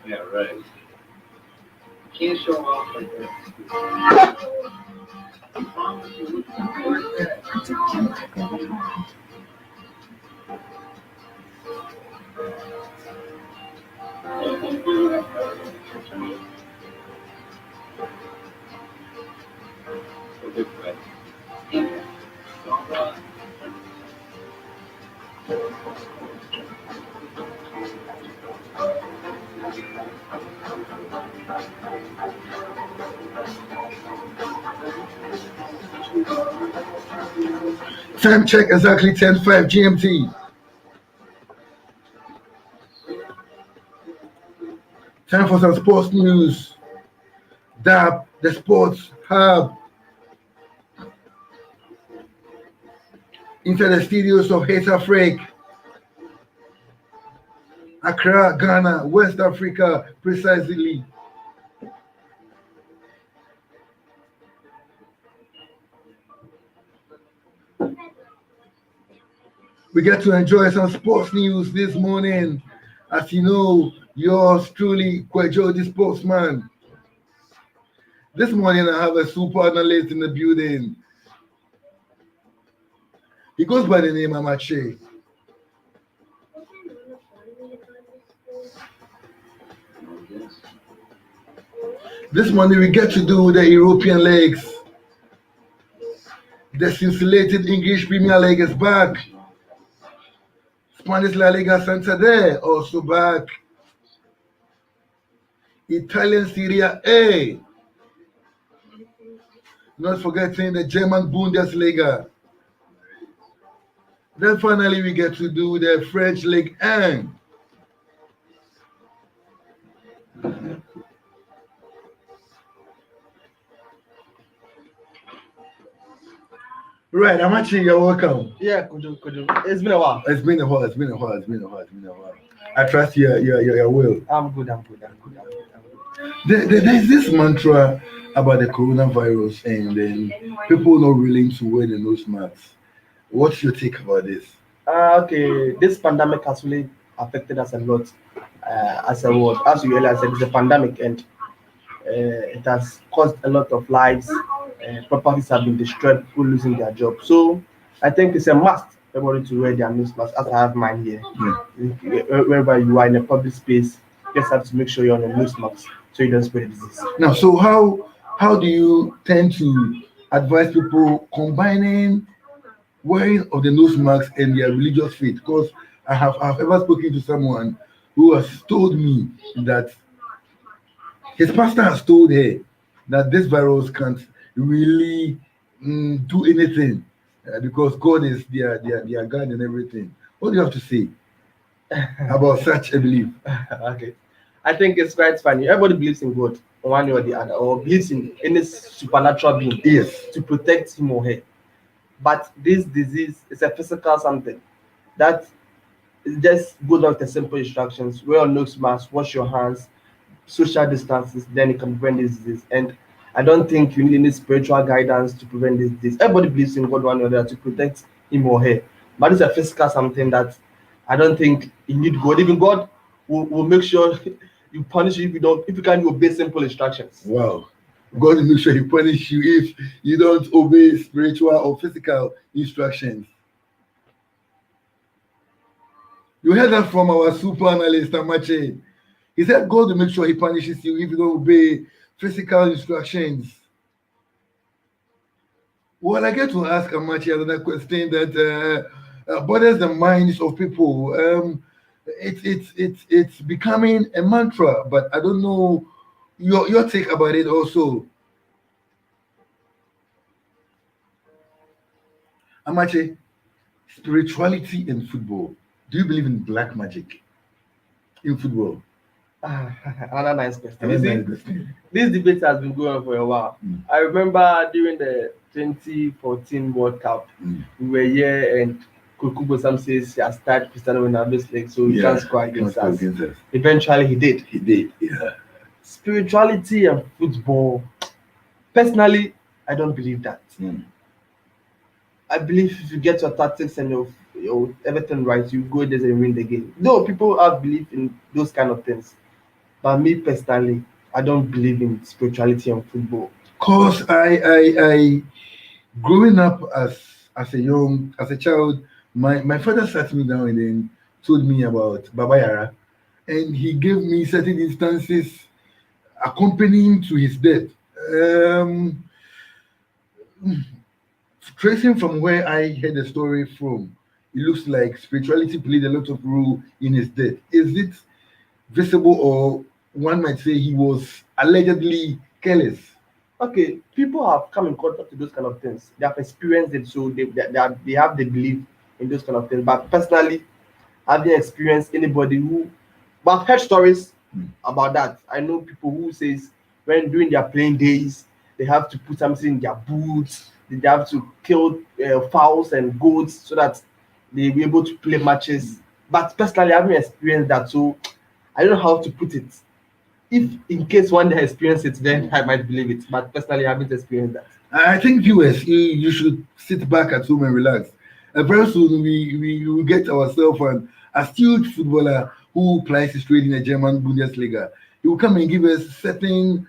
Yeah, right. Can't show off like that. So good friends. Time check exactly 10:05 GMT. Time for some sports news. DAP, the Sports Hub, into the studios of HitzAfrik, Accra, Ghana, West Africa, precisely. We get to enjoy some sports news this morning. As you know, yours truly, Kwejo, the sportsman. This morning, I have a super analyst in the building. He goes by the name Amache. This morning, we get to do the European leagues. The scintillated English Premier League is back. Spanish La Liga Santander also back. Italian Serie A. Not forgetting the German Bundesliga. Then finally we get to do the French League 1. Right, Amachi, you're welcome. Yeah, could you? It's been a while. It's been a while. I trust your will. I'm good. There's this mantra about the coronavirus, and then people not willing to wear the nose masks. What's your take about this? Okay, this pandemic has really affected us a lot as a world. As you earlier said, it's a pandemic, and it has caused a lot of lives. Properties have been destroyed, people losing their job. So I think it's a must for everybody to wear their nose mask. As I have mine here, wherever you are in a public space, you just have to make sure you're on a nose mask so you don't spread the disease. Now, so how do you tend to advise people combining wearing of the nose mask and their religious faith? Because I've ever spoken to someone who has told me that his pastor has told her that this virus can't really do anything because God is their God and everything. What do you have to say about such a belief? Okay, I think it's quite funny. Everybody believes in God, one way or the other, or believes in any supernatural being Yes. to protect him or her. But this disease is a physical something that is just go down the simple instructions: wear your nose mask, wash your hands, social distances, then you can prevent this disease. And I don't think you need any spiritual guidance to prevent this disease. Everybody believes in God one way or the other to protect him or her. But it's a physical something that I don't think you need God. Even God will make sure you punish you if you can't obey simple instructions. Wow. God will make sure He punish you if you don't obey spiritual or physical instructions. You heard that from our super analyst Amache. He said God will make sure He punishes you if you don't obey physical instructions. Well, I get to ask Amache another question that bothers the minds of people. It's becoming a mantra, but I don't know your take about it also. Amache, spirituality in football. Do you believe in black magic in football? Another nice question. Another You see, nice question. this debate has been going on for a while. I remember during the 2014 World Cup, we were here and Kukubo Sam says he has started Cristiano Ronaldo's leg, so he can't score against us. Eventually, he did. He did, yeah. Spirituality and football, personally, I don't believe that. I believe if you get your tactics and everything right, you go there and win the game. Though people have belief in those kind of things, but me personally, I don't believe in spirituality and football. Cause I growing up as a child, my father sat me down and then told me about Baba Yara, and he gave me certain instances accompanying to his death. Um, Tracing from where I heard the story from, it looks like spirituality played a lot of role in his death. Is it visible, or one might say he was allegedly careless? Okay, people have come in contact with those kind of things. They have experienced it, so they have the belief in those kind of things. But personally, I haven't experienced anybody who, but I've heard stories about that. I know people who says when during their playing days, they have to put something in their boots. They have to kill fowls and goats so that they be able to play matches. But personally, I haven't experienced that, so I don't know how to put it. If in case one day I experience it, then I might believe it. But personally, I haven't experienced that. I think viewers, you should sit back at home and relax. Very soon we will get ourselves an astute footballer who plies his trade in the German Bundesliga. He will come and give us certain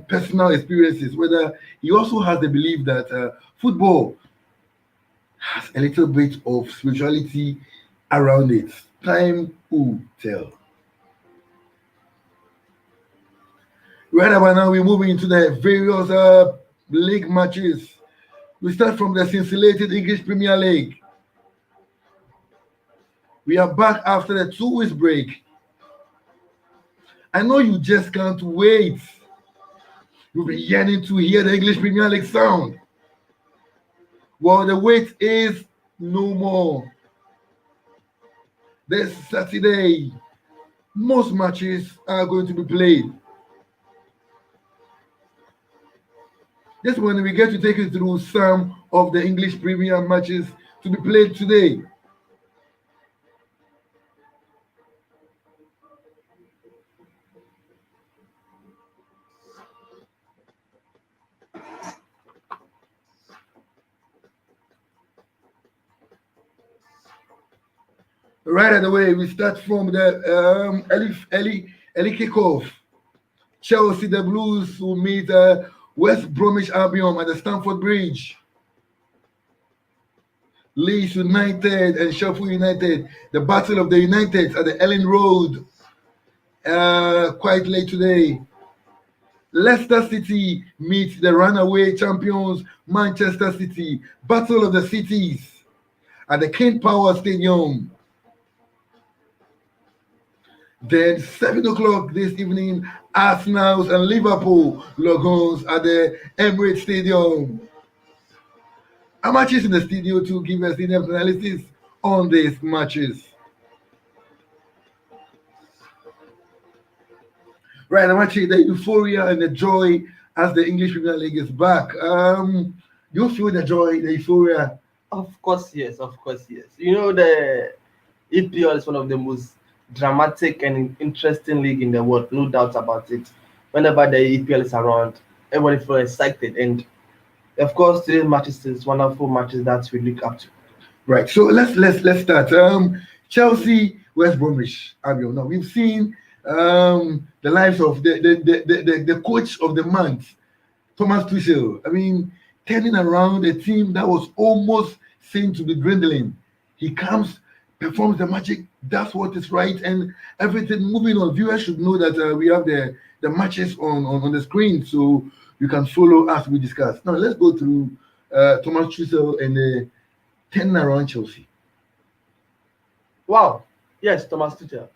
personal experiences. Whether he also has the belief that football has a little bit of spirituality around it. Time will tell. Right about now, we're moving into the various league matches. We start from the scintillated English Premier League. We are back after the 2 weeks break. I know you just can't wait. You've been yearning to hear the English Premier League sound. Well, the wait is no more. This Saturday, most matches are going to be played. This one, we get to take you through some of the English Premier matches to be played today. Right at the way, we start from the early kickoff. Chelsea, the Blues will meet West Bromwich Albion at the Stamford Bridge. Leeds United and Sheffield United, the Battle of the United at the Ellen Road, quite late today. Leicester City meets the runaway champions Manchester City, Battle of the Cities at the King Power Stadium. Then 7 o'clock this evening, Arsenal and Liverpool logos at the Emirates Stadium. Amateurs in the studio to give us in-depth analysis on these matches. Right, Amachi, the euphoria and the joy as the English Premier League is back. You feel the joy, the euphoria? Of course, yes. Of course, yes. You know, the EPL is one of the most dramatic and interesting league in the world, no doubt about it. Whenever the EPL is around, everybody feels excited, and of course, today's matches is wonderful matches that we look up to. Right. So let's start. Chelsea, West Bromwich Albion. Now we've seen the lives of the coach of the month, Thomas Tuchel. I mean, turning around a team that was almost seen to be dwindling. He comes, performs the magic, does what is right, and everything moving on. Viewers should know that we have the matches on the screen, so you can follow as we discuss. Now let's go through Thomas Tuchel and the turning around Chelsea. Wow. Yes, Thomas Tuchel.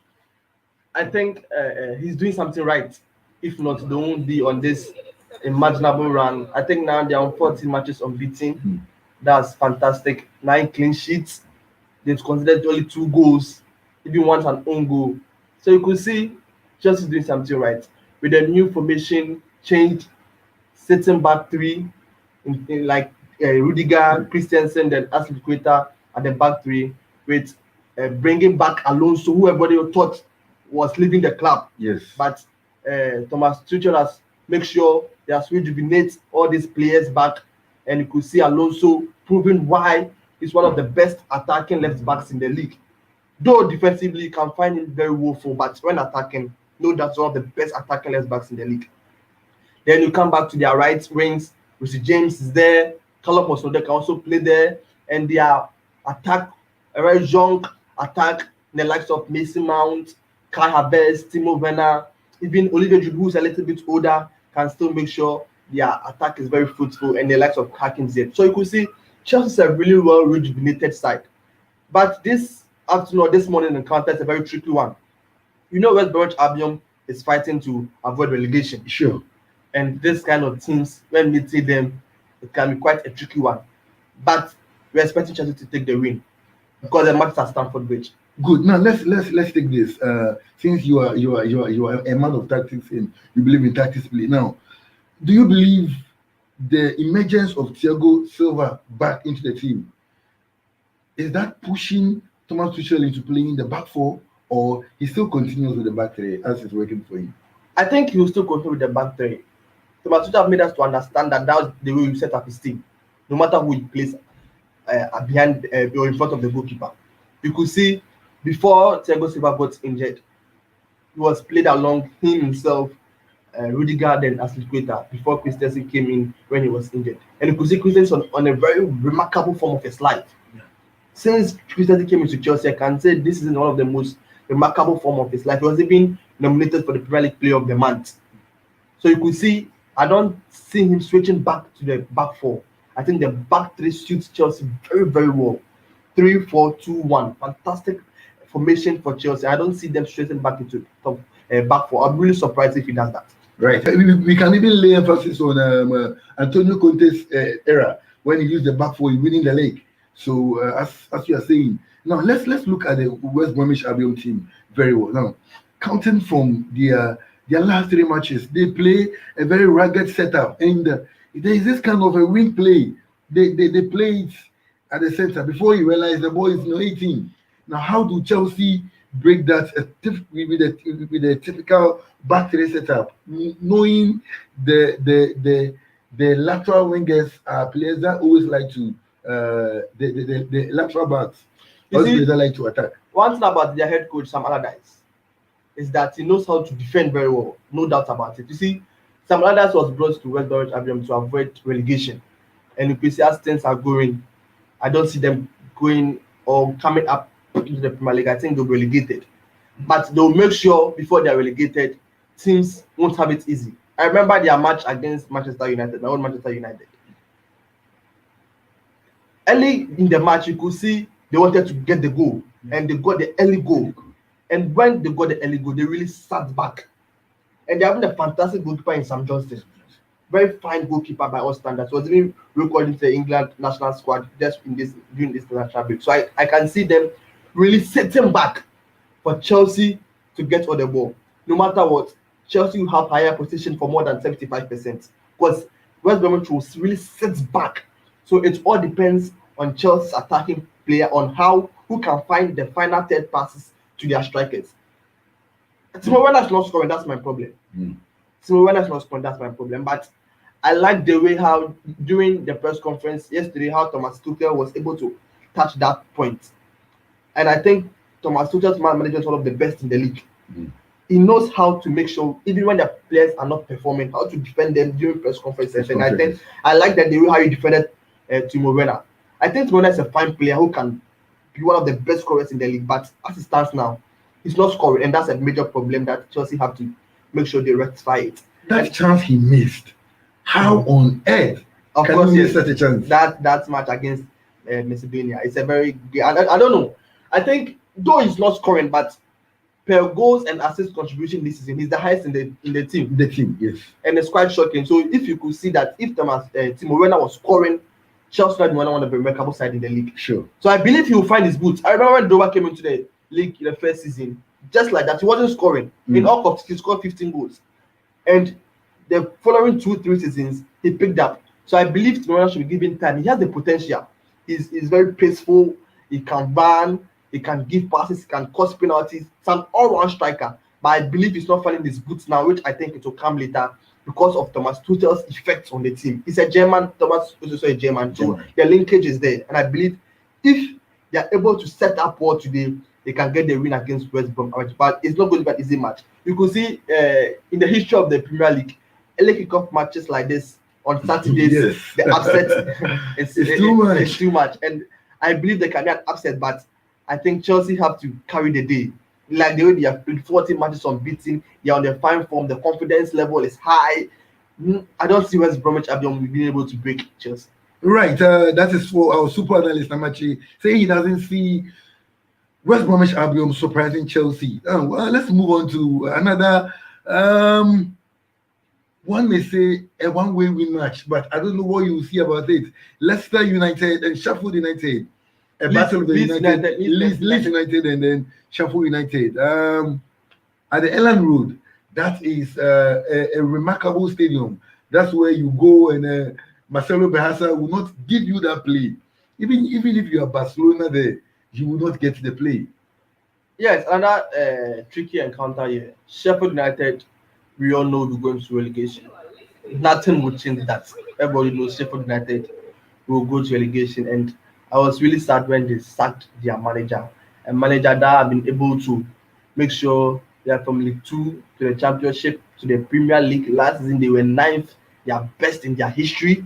I think he's doing something right. If not, they won't be on this imaginable run. I think now they're on 14 matches unbeaten. That's fantastic. 9 clean sheets. They've considered only 2 goals, even once an own goal. So you could see Chelsea doing something right. With a new formation, changed, sitting back 3, in like Rudiger, Christensen, then Aspilicueta at the back 3, with bringing back Alonso, who everybody thought was leaving the club. Yes. But Thomas Tuchel has make sure he has rejuvenate all these players back, and you could see Alonso proving why is one of the best attacking left backs in the league. Though defensively, you can find him very woeful, but when attacking, no, that's one of the best attacking left backs in the league. Then you come back to their right wings. Lucy James is there. Callum Hudson-Odoi can also play there, and their attack, a very young attack, in the likes of Mason Mount, Kai Havertz, Timo Werner, even Olivier Giroud, who's a little bit older, can still make sure their attack is very fruitful, and the likes of Hakim Ziyech. So you could see Chelsea is a really well rejuvenated side. But this afternoon or this morning encounter is a very tricky one. You know, West Bromwich Albion is fighting to avoid relegation. Sure. And this kind of teams, when meeting them, it can be quite a tricky one. But we're expecting Chelsea to take the win because the match is at Stamford Bridge. Good. Now let's take this. Since you are a man of tactics and you believe in tactics play. Now, do you believe the emergence of Thiago Silva back into the team is that pushing Thomas Tuchel into playing the back four, or he still continues with the back three as it's working for him? I think he will still continue with the back three. Thomas Tuchel have made us to understand that was the way we set up his team. No matter who he plays behind or in front of the goalkeeper. You could see before Thiago Silva got injured, he was played along him himself, Rudiger, then Aspilicueta, before Christensen came in when he was injured. And you could see Christensen on a very remarkable form of his life. Yeah. Since Christensen came into Chelsea, I can say this is one of the most remarkable form of his life. He was even nominated for the Premier League Player of the Month. So you could see, I don't see him switching back to the back four. I think the back three suits Chelsea very, very well. 3-4-2-1, fantastic formation for Chelsea. I don't see them straighten back into top back four. I'm really surprised if he does that. Right. We can even lay emphasis on Antonio Conte's era when he used the back four, winning the league. So as you are saying, now let's look at the West Bromwich Albion team very well. Now, counting from their last three matches, they play a very rugged setup, and there is this kind of a wing play. They play it at the center before you realize the ball is 18. Now, how do Chelsea break that with a typical back three setup, knowing the lateral wingers are players that always like to the lateral backs always like to attack. One thing about their head coach Sam Allardyce is that he knows how to defend very well, no doubt about it. You see, Sam Allardyce was brought to West Bromwich Albion to avoid relegation, and you can see as things are going, I don't see them going or coming up into the Premier League. I think they'll be relegated, but they'll make sure before they're relegated, teams won't have it easy. I remember their match against Manchester United, my own Manchester United. Early in the match, you could see they wanted to get the goal, and they got the early goal. And when they got the early goal, they really sat back. And they have a fantastic goalkeeper in Sam Johnston. Very fine goalkeeper by all standards. Was even recording to the England national squad just during this international break. So I can see them really sitting back for Chelsea to get all the ball. No matter what, Chelsea will have higher position for more than 75%. Because West Bromwich will really sit back. So it all depends on Chelsea's attacking player, on who can find the final third passes to their strikers. Timo Werner is not scoring, that's my problem. Timo Werner is not scoring, that's my problem. But I like the way how during the press conference yesterday, how Thomas Tuchel was able to touch that point. And I think Thomas Tuchel's management is one of the best in the league. He knows how to make sure, even when the players are not performing, how to defend them during press conferences. And I think I like that the way how he defended Timo Werner. I think Timo Werner is a fine player who can be one of the best scorers in the league, but as it stands now, he's not scoring, and that's a major problem that Chelsea have to make sure they rectify it. That chance he missed, how on earth can he miss such a chance? That match against Macedonia, it's a very I don't know. I think though he's not scoring, but per goals and assist contribution this season, he's the highest in the team. The team, yes. And it's quite shocking. So if you could see that if Timo Werner was scoring, Chelsea would be one of the remarkable side in the league. Sure. So I believe he will find his boots. I remember when Dover came into the league in the first season, just like that, he wasn't scoring. In all competitions, he scored 15 goals. And the following 2-3 seasons, he picked up. So I believe Timo Werner should be given time. He has the potential. He's very peaceful. He can run. He can give passes. He can cause penalties. He's an all-round striker. But I believe he's not finding his boots now, which I think it will come later because of Thomas Tuchel's effects on the team. He's a German. Thomas is also a German. So the linkage is there. And I believe If they are able to set up well today, they can get the win against West Brom. But it's not going to be an easy match. You could see in the history of the Premier League, early kickoff matches like this on Saturdays, Yes. the upset It's too much. It's too much, and I believe they can be an upset. But I think Chelsea have to carry the day. Like the way they have played 40 matches unbeaten, they are on their fine form. The confidence level is high. I don't see West Bromwich Albion being able to break Chelsea. Right, that is for our super analyst Amachi saying he doesn't see West Bromwich Albion surprising Chelsea. Well, let's move on to another. One may say a one-way win match, but I don't know what you see about it. Leicester United and Sheffield United, a battle of the Leeds United, and then Sheffield United. At the Ellen Road, that is a remarkable stadium. That's where you go, and Marcelo Behasa will not give you that play. Even if you are Barcelona there, you will not get the play. Yes, another tricky encounter here. Sheffield United, we all know we're going to relegation. Nothing will change that. Everybody knows Sheffield United will go to relegation. And I was really sad when they sacked their manager. A manager that have been able to make sure they are from League Two to the Championship to the Premier League. Last season they were ninth, they are best in their history.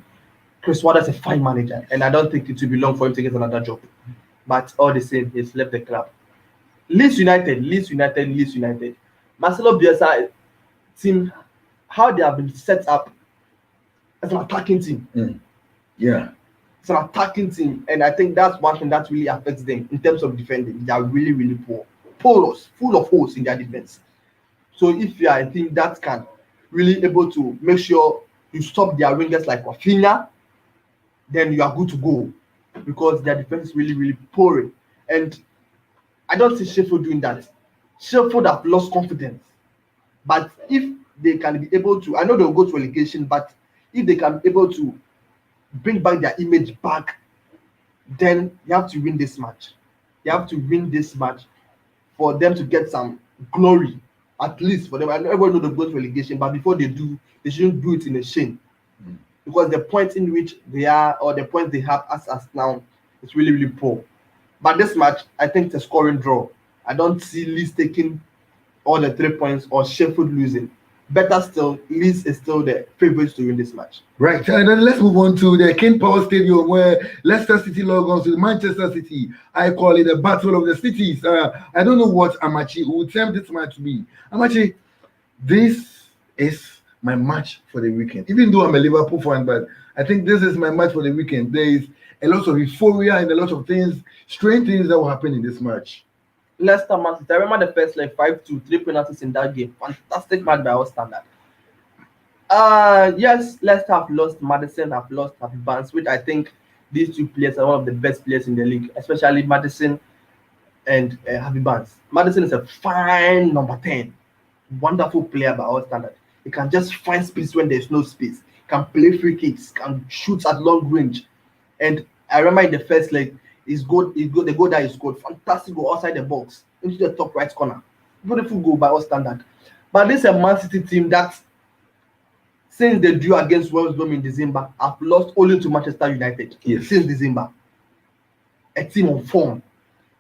Chris Waters is a fine manager, and I don't think it will be long for him to get another job. But all the same, he's left the club. Leeds United. Marcelo Bielsa team, how they have been set up as an attacking team. Yeah. It's an attacking team, and I think that's one thing that really affects them in terms of defending. They are really, really poor. Porous, full of holes in their defense. So if you are a team that can really able to make sure you stop their wingers like Rafinha, then you are good to go, because their defense is really, really poor. And I don't see Sheffield doing that. Sheffield have lost confidence. But if they can be able to, I know they'll go to relegation, but if they can be able to bring back their image back, then you have to win this match. You have to win this match for them to get some glory, at least for them. I know everyone knows they go to relegation, but before they do, they shouldn't do it in a shame. Because the point in which they are, or the point they have as now, is really, really poor. But this match, I think it's a scoring draw. I don't see Leeds taking all the 3 points or Sheffield losing. Better still, Leeds is still the favourites to win this match. Right, and then let's move on to the King Power Stadium where Leicester City log on to Manchester City. I call it a battle of the cities. I don't know what Amachi would term this match to be. Amachi, this is my match for the weekend. Even though I'm a Liverpool fan, but I think this is my match for the weekend. There is a lot of euphoria and a lot of things, strange things that will happen in this match. Leicester Man City. I remember the first like 5-2, 3 penalties in that game. Fantastic match by our standard. Yes, Leicester have lost Maddison, have lost Happy Barnes, which I think these two players are one of the best players in the league, especially Maddison and Happy Barnes. Maddison is a fine number 10, wonderful player by our standard. He can just find space when there's no space, can play free kicks, can shoot at long range. And I remember in the first leg, the goal that he scored, fantastic goal outside the box into the top right corner. Beautiful goal by our standard. But this is a Man City team that, since they drew against West Brom in December, have lost only to Manchester United since December. A team on form.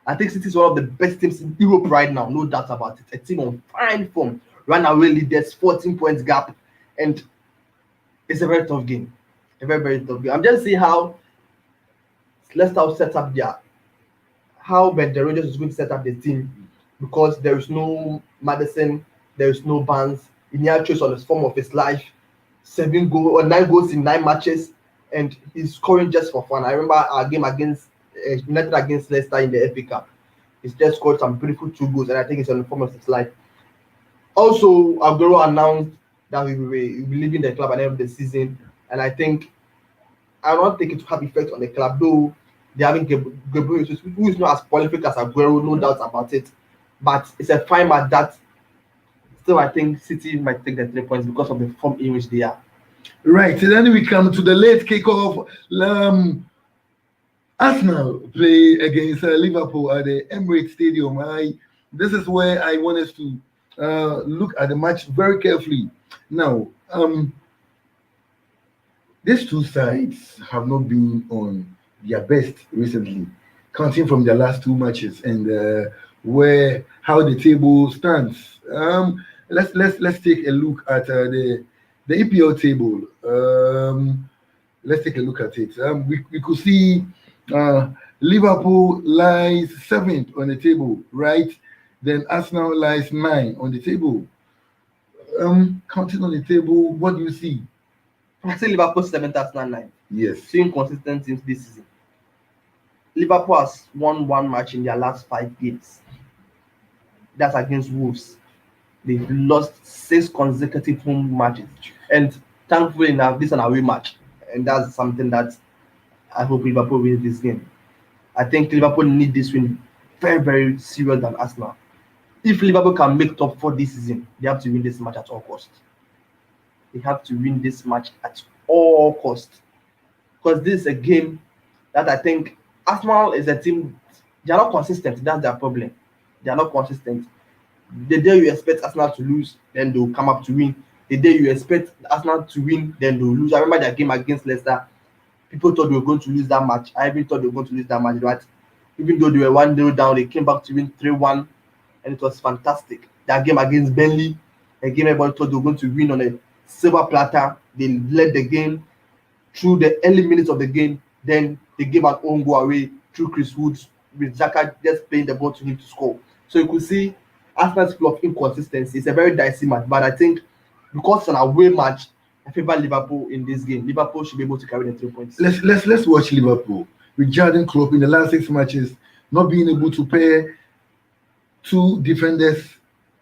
I think City is one of the best teams in Europe right now, no doubt about it. A team on fine form. Run away leaders, 14 points gap, and it's a very tough game. A very, very tough game. I'm just seeing how Leicester set up how the Rangers is going to set up the team, because there is no Maddison, there is no Barnes. Ineacho is on the form of his life, 9 goals in 9 matches, and he's scoring just for fun. I remember our game against United against Leicester in the FA Cup. He's just scored some beautiful 2 goals, and I think it's on the form of his life. Also, Aguero announced that he will be leaving the club at the end of the season, and I don't think it will have effect on the club, though they haven't Gabriel, who is not as prolific as Aguero, no doubt about it. But it's a fine match that still I think City might take the 3 points because of the form in which they are. Right, and then we come to the late kickoff. Arsenal play against Liverpool at the Emirates Stadium. This is where I want us to look at the match very carefully. Now, these two sides have not been on their best recently. counting from their last two matches and where how the table stands. Let's take a look at the EPL table. Let's take a look at it. We could see uh, Liverpool lies seventh on the table, right? Then Arsenal lies nine on the table. Counting on the table, what do you see? I say Liverpool 7th, Arsenal 9th. Yes. Two inconsistent teams this season. Liverpool has won one match in their last 5 games. That's against Wolves. They've lost 6 consecutive home matches. And thankfully enough, this is an away match. And that's something that I hope Liverpool wins this game. I think Liverpool need this win very, very serious than Arsenal. If Liverpool can make top 4 this season, they have to win this match at all costs. They have to win this match at all costs. Because this is a game that I think Arsenal is a team, they are not consistent. That's their problem. They are not consistent. The day you expect Arsenal to lose, then they'll come up to win. The day you expect Arsenal to win, then they'll lose. I remember their game against Leicester. People thought they were going to lose that match. I even thought they were going to lose that match. But even though they were 1-0 down, they came back to win 3-1, and it was fantastic. That game against Burnley, a game everybody thought they were going to win on a silver platter. They led the game through the early minutes of the game. Then they gave an own goal away through Chris Woods, with Xhaka just playing the ball to him to score. So you could see Arsenal's full of inconsistency. It's a very dicey match, but I think because it's an away match, I favor Liverpool in this game. Liverpool should be able to carry the 3 points. Let's watch Liverpool with Jurgen Klopp in the last 6 matches not being able to pair two defenders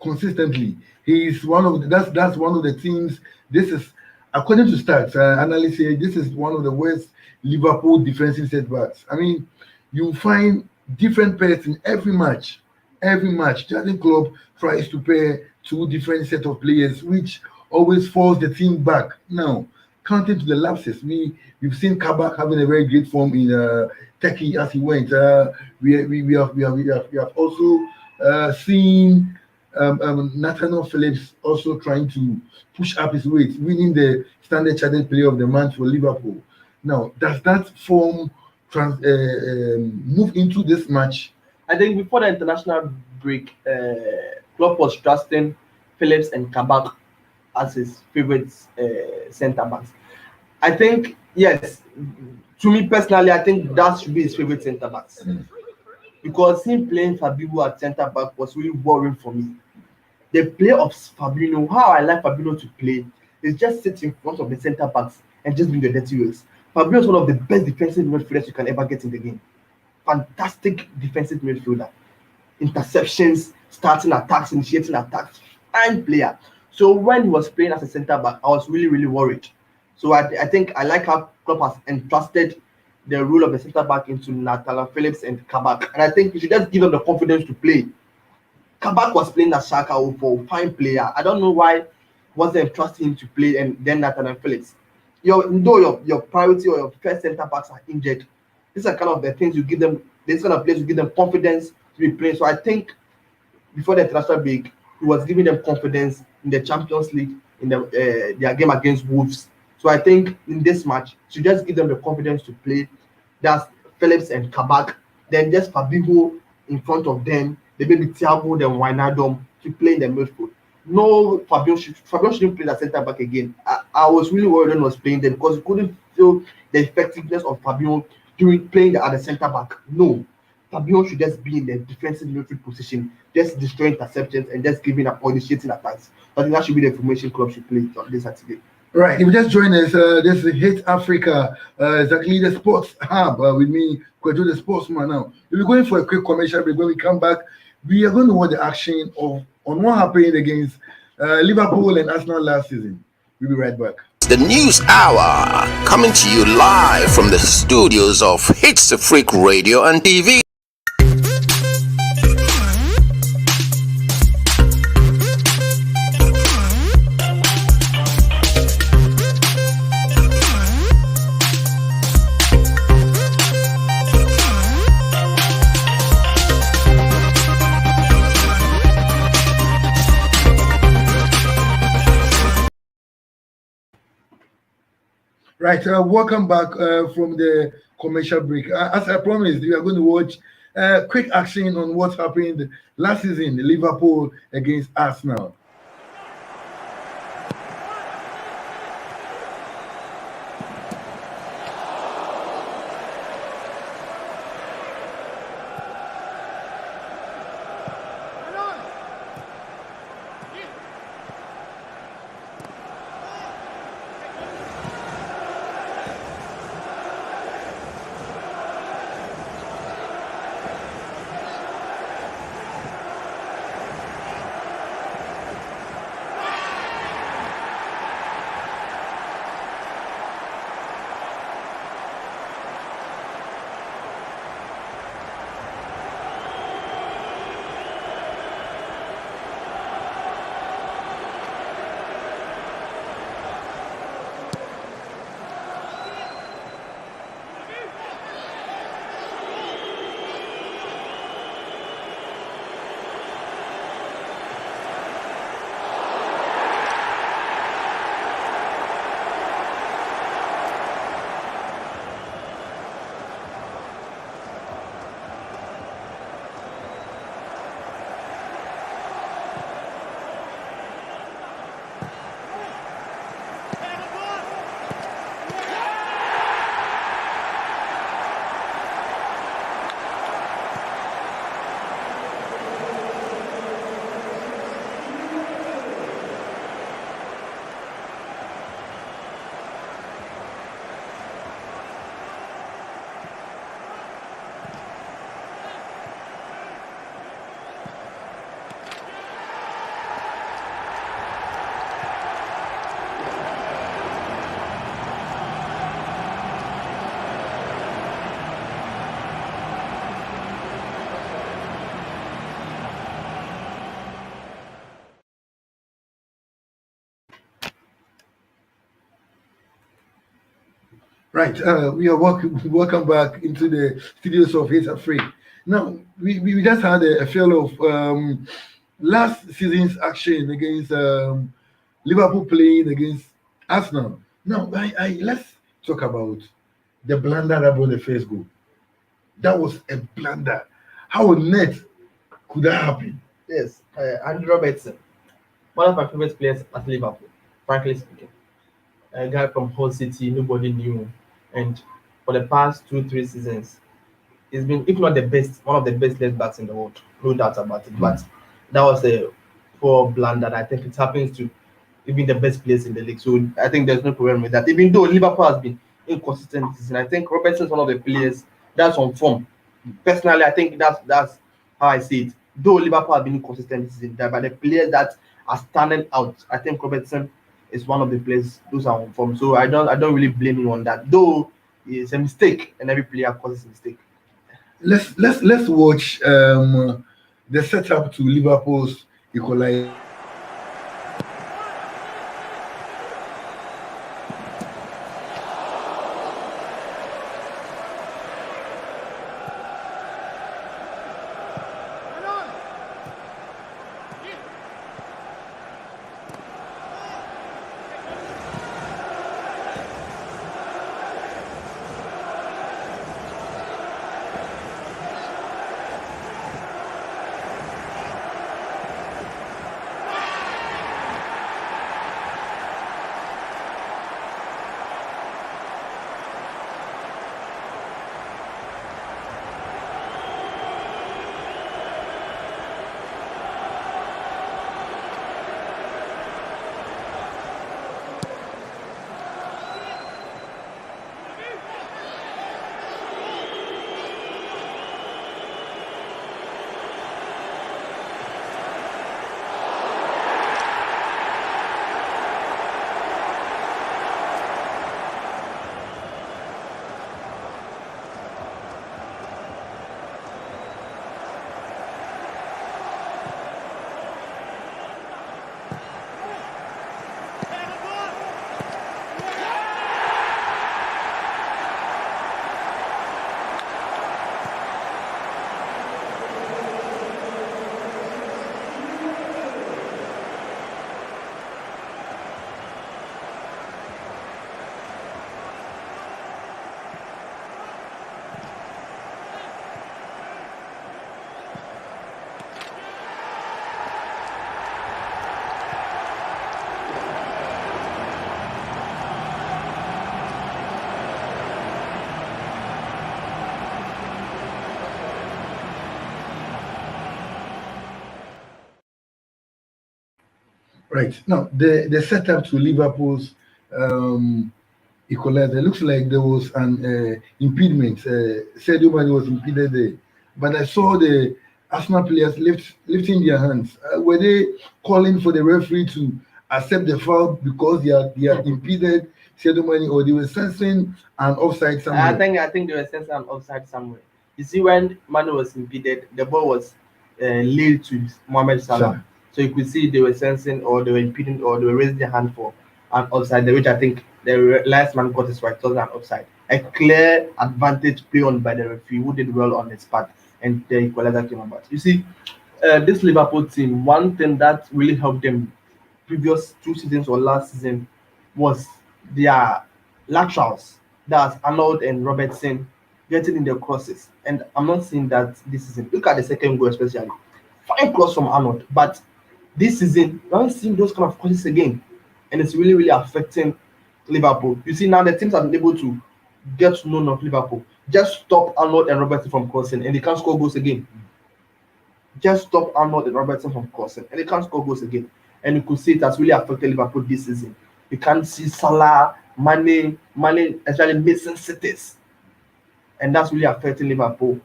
consistently. He's one of that's one of the teams. This is according to stats. Analysts say this is one of the worst Liverpool defensive setbacks. I mean, you find different pairs in every match. Every match, Jurgen Klopp tries to pair two different set of players, which always falls the team back. Now, counting to the lapses, we've seen Kabak having a very great form in Turkey as he went. We have also seen Nathaniel Phillips also trying to push up his weight, winning the Standard Chartered Player of the Month for Liverpool. Now, does that form move into this match? I think before the international break, Klopp was trusting Phillips and Kabak as his favorite centre backs. I think, yes, to me personally, I think that should be his favorite centre backs. Because him playing Fabinho at centre back was really worrying for me. The play of Fabinho, how I like Fabinho to play, is just sit in front of the centre backs and just doing the dirty works. Fabinho is one of the best defensive midfielders you can ever get in the game. Fantastic defensive midfielder. Interceptions, starting attacks, initiating attacks, fine player. So when he was playing as a centre back, I was really, really worried. So I think I like how Klopp has entrusted the role of the centre back into Nathaniel Phillips and Kabak. And I think you should just give them the confidence to play. Kabak was playing as Shaka for a fine player. I don't know why wasn't entrusting him to play and then Nathaniel Phillips. Your priority or your first centre backs are injured, these are kind of the things you give them, this kind of players you give them confidence to be playing. So I think before the international break, he was giving them confidence in the Champions League in their game against Wolves. So I think in this match, to just give them the confidence to play, that's Phillips and Kabak, then just Fabinho in front of them, then maybe Thiago, then Wijnaldum to play in the midfield. No, Fabinho shouldn't play that centre back again. I was really worried when he was playing there because you couldn't feel the effectiveness of Fabinho during playing at the centre back. No, Fabinho should just be in the defensive midfield position, just destroying interceptions and just giving up or initiating attacks. I think that should be the formation club should play on this Saturday. Right, if you just join us, this is HitzAfrik, exactly the sports hub with me, Kwejo the sportsman now. We're going for a quick commercial break. When we come back, we are going to watch the action on what happened against Liverpool and Arsenal last season. We'll be right back. The News Hour, coming to you live from the studios of HitzAfrik Radio and TV. Right, welcome back from the commercial break. As I promised, we are going to watch quick action on what happened last season, Liverpool against Arsenal. Right, we are welcome back into the studios of HitzAfrik. Now, we just had a feel of last season's action against Liverpool playing against Arsenal. Now, let's talk about the blunder that brought the first goal. That was a blunder. How on earth could that happen? Yes, Andy Robertson, one of my favorite players at Liverpool, frankly speaking. A guy from Hull City, nobody knew. And for the past 2, 3 seasons, he's been, if not the best, one of the best left backs in the world. No doubt about it. But that was a poor blunder. I think it happens to even the best players in the league. So I think there's no problem with that. Even though Liverpool has been inconsistent this season, I think Robertson is one of the players that's on form. Personally, I think that's how I see it. Though Liverpool have been inconsistent this season, but the players that are standing out, I think Robertson is one of the players those are on form. So I don't really blame him on that. Though it's a mistake, and every player causes a mistake. Let's watch the setup to Liverpool's equalizer. Right. Now, the setup to Liverpool's um, equalizer looks like there was an impediment. Sadio Mane was impeded there. But I saw the Arsenal players lifting their hands. Were they calling for the referee to accept the foul because they are impeded Sadio Mane, or they were sensing an offside I somewhere? think I think they were sensing an offside somewhere. You see, when Manu was impeded, the ball was laid to Mohamed Salah. Salah. So you could see they were sensing, or they were impeding, or they were raising their hand for an offside, which I think the last man got his right. It was an offside. A clear advantage play on by the referee, who did well on his part, and the equalizer came about. You see, this Liverpool team, one thing that really helped them previous 2 seasons or last season was their laterals. That's Arnold and Robertson getting in their crosses. And I'm not saying that this season. Look at the second goal, especially. Fine cross from Arnold. But this season, we haven't seen those kind of crosses again. And it's really, really affecting Liverpool. You see, now the teams have been able to get to know of Liverpool. Just stop Arnold and Robertson from crossing, and they can't score goals again. Just stop Arnold and Robertson from crossing, and they can't score goals again. And you could see it has really affected Liverpool this season. You can't see Salah, Mane actually missing cities, and that's really affecting Liverpool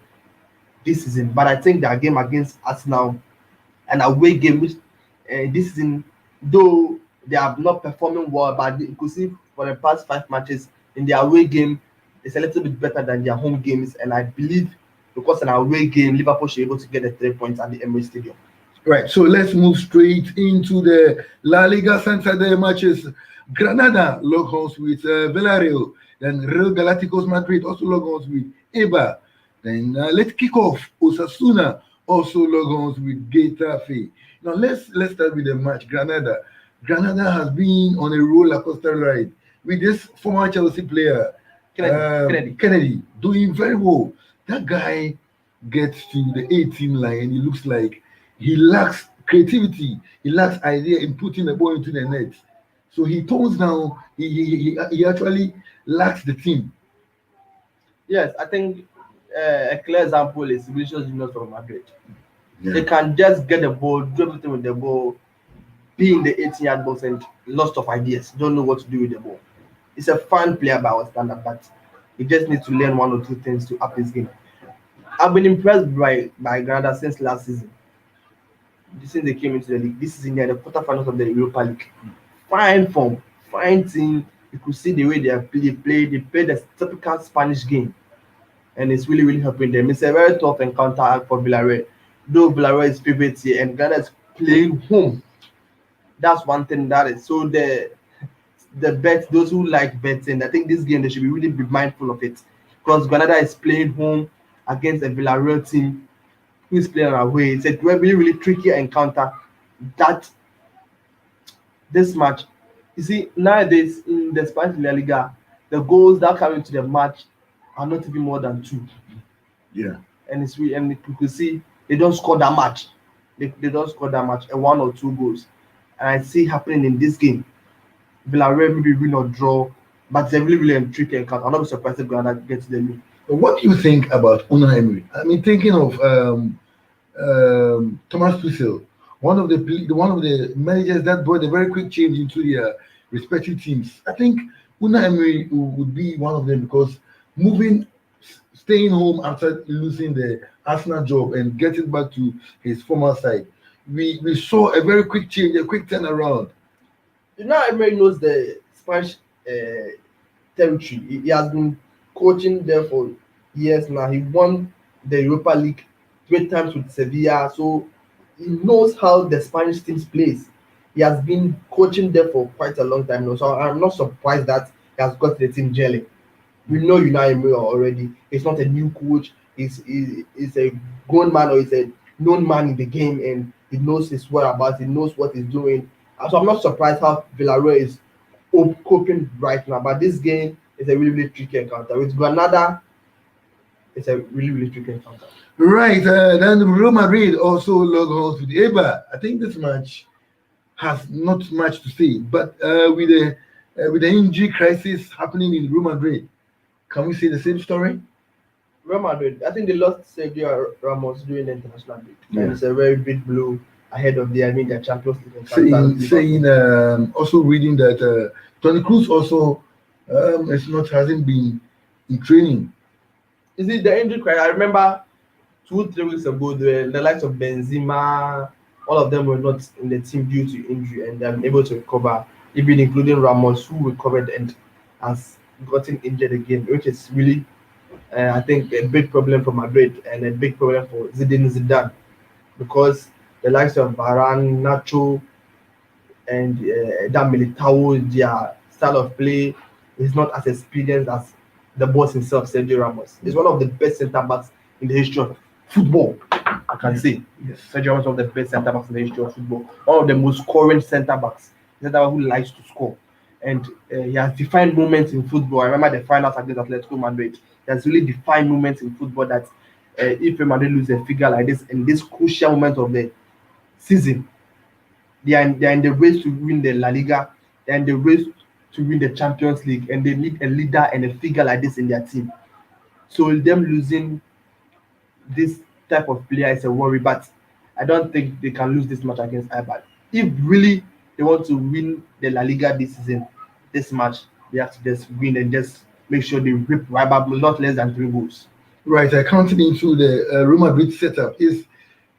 this season. But I think their game against Arsenal, an away game, which this season, though they are not performing well, but you could see for the past 5 matches in their away game, it's a little bit better than their home games. And I believe because an away game, Liverpool should be able to get the 3 points at the Emirates Stadium. Right, so let's move straight into the La Liga Santander matches. Granada log horns with Villarreal, then Real Galacticos Madrid also log horns with Eibar. Then let's kick off. Osasuna also log horns with Getafe. Now let's start with the match. Granada has been on a roller coaster ride with this former Chelsea player Kennedy doing very well. That guy gets to the 18 line and he looks like he lacks creativity, he lacks idea in putting the ball into the net. So he tones down, he actually lacks the team. Yes, I think a clear example is Vinicius Junior from Madrid. They Yeah. can just get the ball, do everything with the ball, be in the 18-yard box and lost of ideas, don't know what to do with the ball. He's a fine player by our standard, but he just needs to learn 1 or 2 things to up his game. I've been impressed by Granada since last season. Since they came into the league, this season they're the quarterfinals of the Europa League. Fine form, fine team. You could see the way they play. They play the typical Spanish game, and it's really, really helping them. It's a very tough encounter for Villarreal. Though Villarreal is favourite here, and Granada is playing home. That's one thing that is so the bet those who like betting, I think this game they should be really be mindful of it because Granada is playing home against a Villarreal team who is playing away. It's a really, really tricky encounter. That this match, you see, nowadays in the Spanish La Liga, the goals that come into the match are not even more than 2. Yeah. And and you could see they don't score that much. They don't score that much, a 1 or 2 goals. And I see happening in this game. Villarreal maybe win or draw, but it's a really, really tricky encounter. I'm not surprised if Granada gets to the league. But what do you think about Unai Emery? I mean, thinking of Thomas Tuchel, one of the managers that brought a very quick change into their respective teams. I think Unai Emery would be one of them because staying home after losing the Arsenal job and getting back to his former side, we saw a very quick change, a quick turnaround. Emery knows the Spanish territory. He has been coaching there for years now. He won the Europa League 3 times with Sevilla, so he knows how the Spanish teams plays. He has been coaching there for quite a long time now, so I'm not surprised that he has got the team gelling. We know Unai Emery already. He's not a new coach. He's a grown man or he's a known man in the game, and he knows his whereabouts. He knows what he's doing. So I'm not surprised how Villarreal is coping right now. But this game is a really, really tricky encounter. With Granada, it's a really, really tricky encounter. Right, then Real Madrid also log horns with Eibar. I think this match has not much to say, but with the injury crisis happening in Real Madrid, can we say the same story? Real Madrid, I think they lost Sergio Ramos during the international break. Yeah. And it's a very big blow ahead of their Champions League encounter with saying Liverpool. also reading that Tony Cruz also it's not hasn't been in training. Is it the injury cry? I remember 2 3 weeks ago, the likes of Benzema, all of them were not in the team due to injury, and they're able to recover, even including Ramos, who recovered and has gotten injured again, which is really, I think, a big problem for Madrid and a big problem for Zinedine Zidane, because the likes of Varane, Nacho, and that Militao, their style of play is not as experienced as the boss himself, Sergio Ramos. He's one of the best centre backs in the history of football. I can say Yes. Sergio Ramos is one of the best centre backs in the history of football. One of the most scoring centre backs. Centre back who likes to score, and he has defined moments in football. I remember the finals against Atletico Madrid. He has really defined moments in football that if Real Madrid lose a figure like this in this crucial moment of the season, they are in the race to win the La Liga, they're in the race to win the Champions League, and they need a leader and a figure like this in their team. So them losing this type of player is a worry, but I don't think they can lose this match against Eibar. If really they want to win the La Liga this season, this match, they have to just win and just make sure they rip Eibar not less than 3 goals. Right, I counted into the Real Madrid setup. Is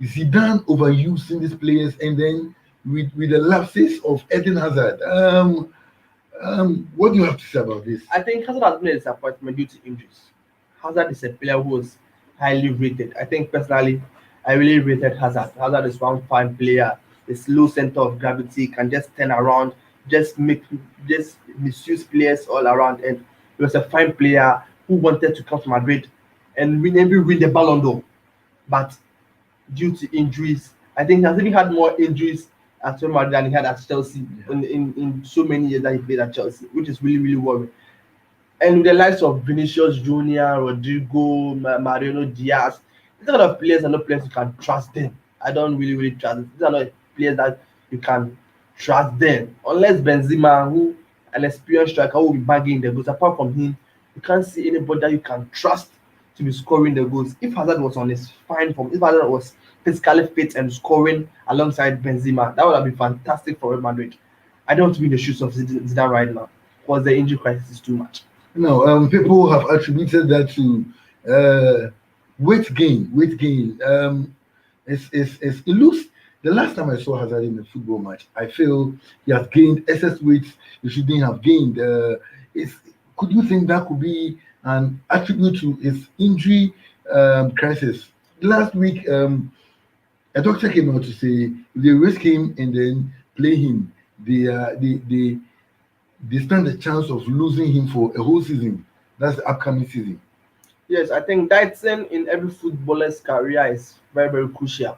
Zidane overusing these players and then with the lapses of Eden Hazard? What do you have to say about this? I think Hazard has been a disappointment due to injuries. Hazard is a player who was highly rated. I think personally, I really rated Hazard. Hazard is one fine player. His low center of gravity can just turn around, just make, just misuse players all around. And he was a fine player who wanted to come to Madrid and maybe win the Ballon d'Or. But due to injuries, I think he has even had more injuries at Real Madrid than he had at Chelsea in so many years that he played at Chelsea, which is really, really worrying. And with the likes of Vinicius Junior, Rodrigo, Mariano Diaz, these kind of players are not players you can trust them. I don't really, really trust them. These are not players that you can trust them. Unless Benzema, who an experienced striker who will be bagging the goals. Apart from him, you can't see anybody that you can trust to be scoring the goals. If Hazard was on his fine form, if Hazard was physically fit and scoring alongside Benzema, that would have been fantastic for Real Madrid. I don't want to be in the shoes of Zidane right now because the injury crisis is too much. No, people have attributed that to weight gain. Weight gain. It looks. The last time I saw Hazard in a football match, I feel he has gained excess weight he shouldn't have gained. Could you think that could be an attribute to his injury crisis? Last week, a doctor came out to say if they risk him and then play him, they stand a chance of losing him for a whole season. That's the upcoming season. Yes, I think dieting in every footballer's career is very, very crucial.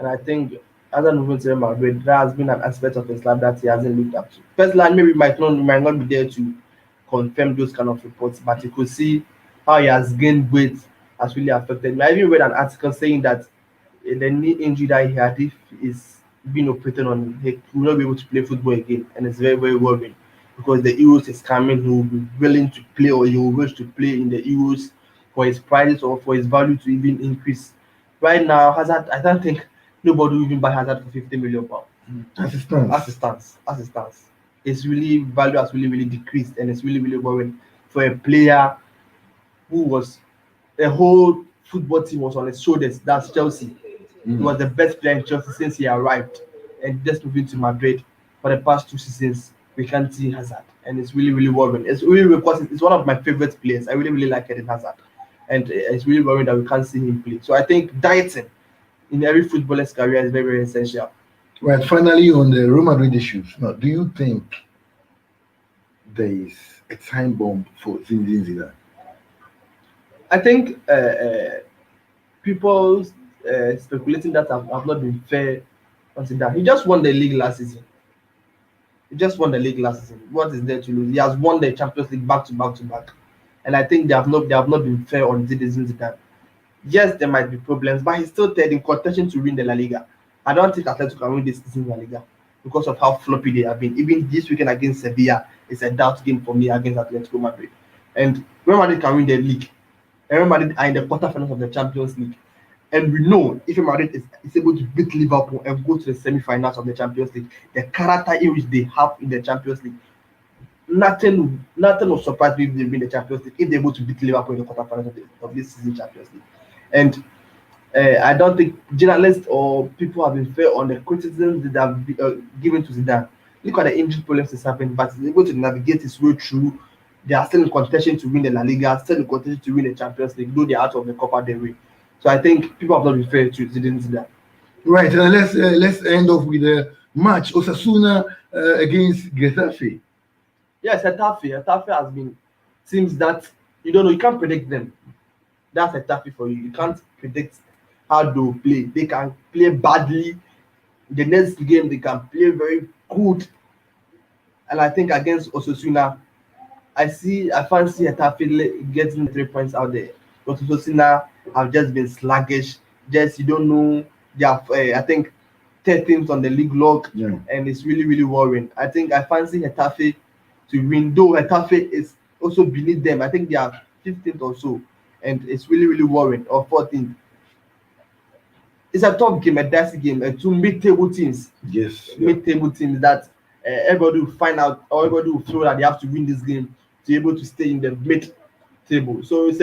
And I think as an moving to Real Madrid, there has been an aspect of his life that he hasn't looked up to. Personally, maybe might not be there to confirm those kind of reports, but you could see how he has gained weight has really affected me. I even read an article saying that the knee injury that he had, if is being operated on, he will not be able to play football again, and it's very, very worrying because the Euros is coming. He will be willing to play, or he will wish to play in the Euros for his prices or for his value to even increase. Right now, Hazard, I don't think nobody will even buy Hazard for 50 million pounds. As it stands. As it stands. It's really value has really, really decreased, and it's really, really worrying for a player who was the whole football team was on his shoulders. That's Chelsea. He was the best player in Chelsea since he arrived, and just moving to Madrid for the past 2 seasons, we can't see Hazard, and it's really, really worrying. It's really because it's one of my favorite players. I really, really like Eden Hazard, and it's really worrying that we can't see him play. So I think dieting in every footballer's career is very, very essential. Right. Finally, on the Real Madrid issues. Now, do you think there is a time bomb for Zinedine Zidane? I think people speculating that have not been fair until that. He just won the league last season. What is there to lose? He has won the Champions League back to back to back, and I think they have not been fair on Zinedine Zidane. Yes, there might be problems, but he's still third in contention to win the La Liga. I don't think Atletico can win this season La Liga because of how floppy they have been. Even this weekend against Sevilla is a doubt game for me against Atletico Madrid. And Real Madrid can win the league. And Real Madrid are in the quarterfinals of the Champions League. And we know if Madrid is able to beat Liverpool and go to the semi-finals of the Champions League, the character in which they have in the Champions League, nothing will surprise me if they win the Champions League, if they're able to beat Liverpool in the quarterfinals of this season Champions League. And I don't think journalists or people have been fair on the criticisms that have been, given to Zidane. Look at the injury problems that's happened, but he's able to navigate his way through. They are still in contention to win the La Liga, still in contention to win the Champions League, though they're out of the Copa del Rey. So I think people have not been fair to Zidane. Right, let's end off with a match Osasuna against Getafe. Yes, Getafe has been teams that you don't know, you can't predict them. That's Getafe for you. You can't predict how they will play. They can play badly. The next game they can play very good. And I think against Osasuna, I fancy Getafe getting 3 points out there. But Osasuna have just been sluggish. Just you don't know. They have I think 10 teams on the league log, and it's really really worrying. I fancy Getafe to win, though Getafe is also beneath them. I think they are 15th or so, and it's really really worrying, or 14th. It's a tough game, a dicey game, two mid-table teams. Yes, mid-table teams that everybody will find out, or everybody will feel that they have to win this game to be able to stay in the mid-table. So it's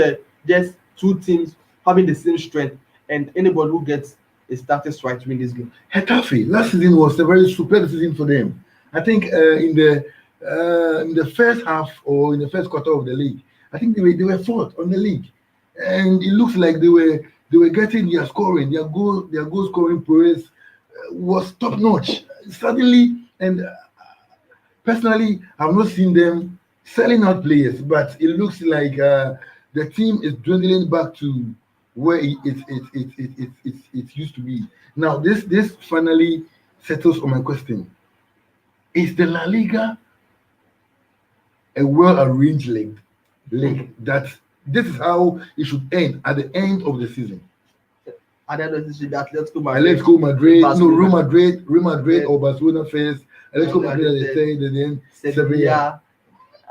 just two teams having the same strength, and anybody who gets a starting strike to win this game. Getafe last season was a very superb season for them. I think in the first half or in the first quarter of the league, I think they were fourth on the league, and it looks like they were getting their scoring, their goal scoring prowess was top notch. Suddenly, and personally, I've not seen them selling out players, but it looks like the team is dwindling back to where it used to be. Now, this finally settles on my question: is the La Liga a well-arranged league that this is how it should end at the end of the season? At the end of the season, Atletico Madrid, Barcelona. Real Madrid or Barcelona first, Atletico Madrid at the third, and then Sevilla.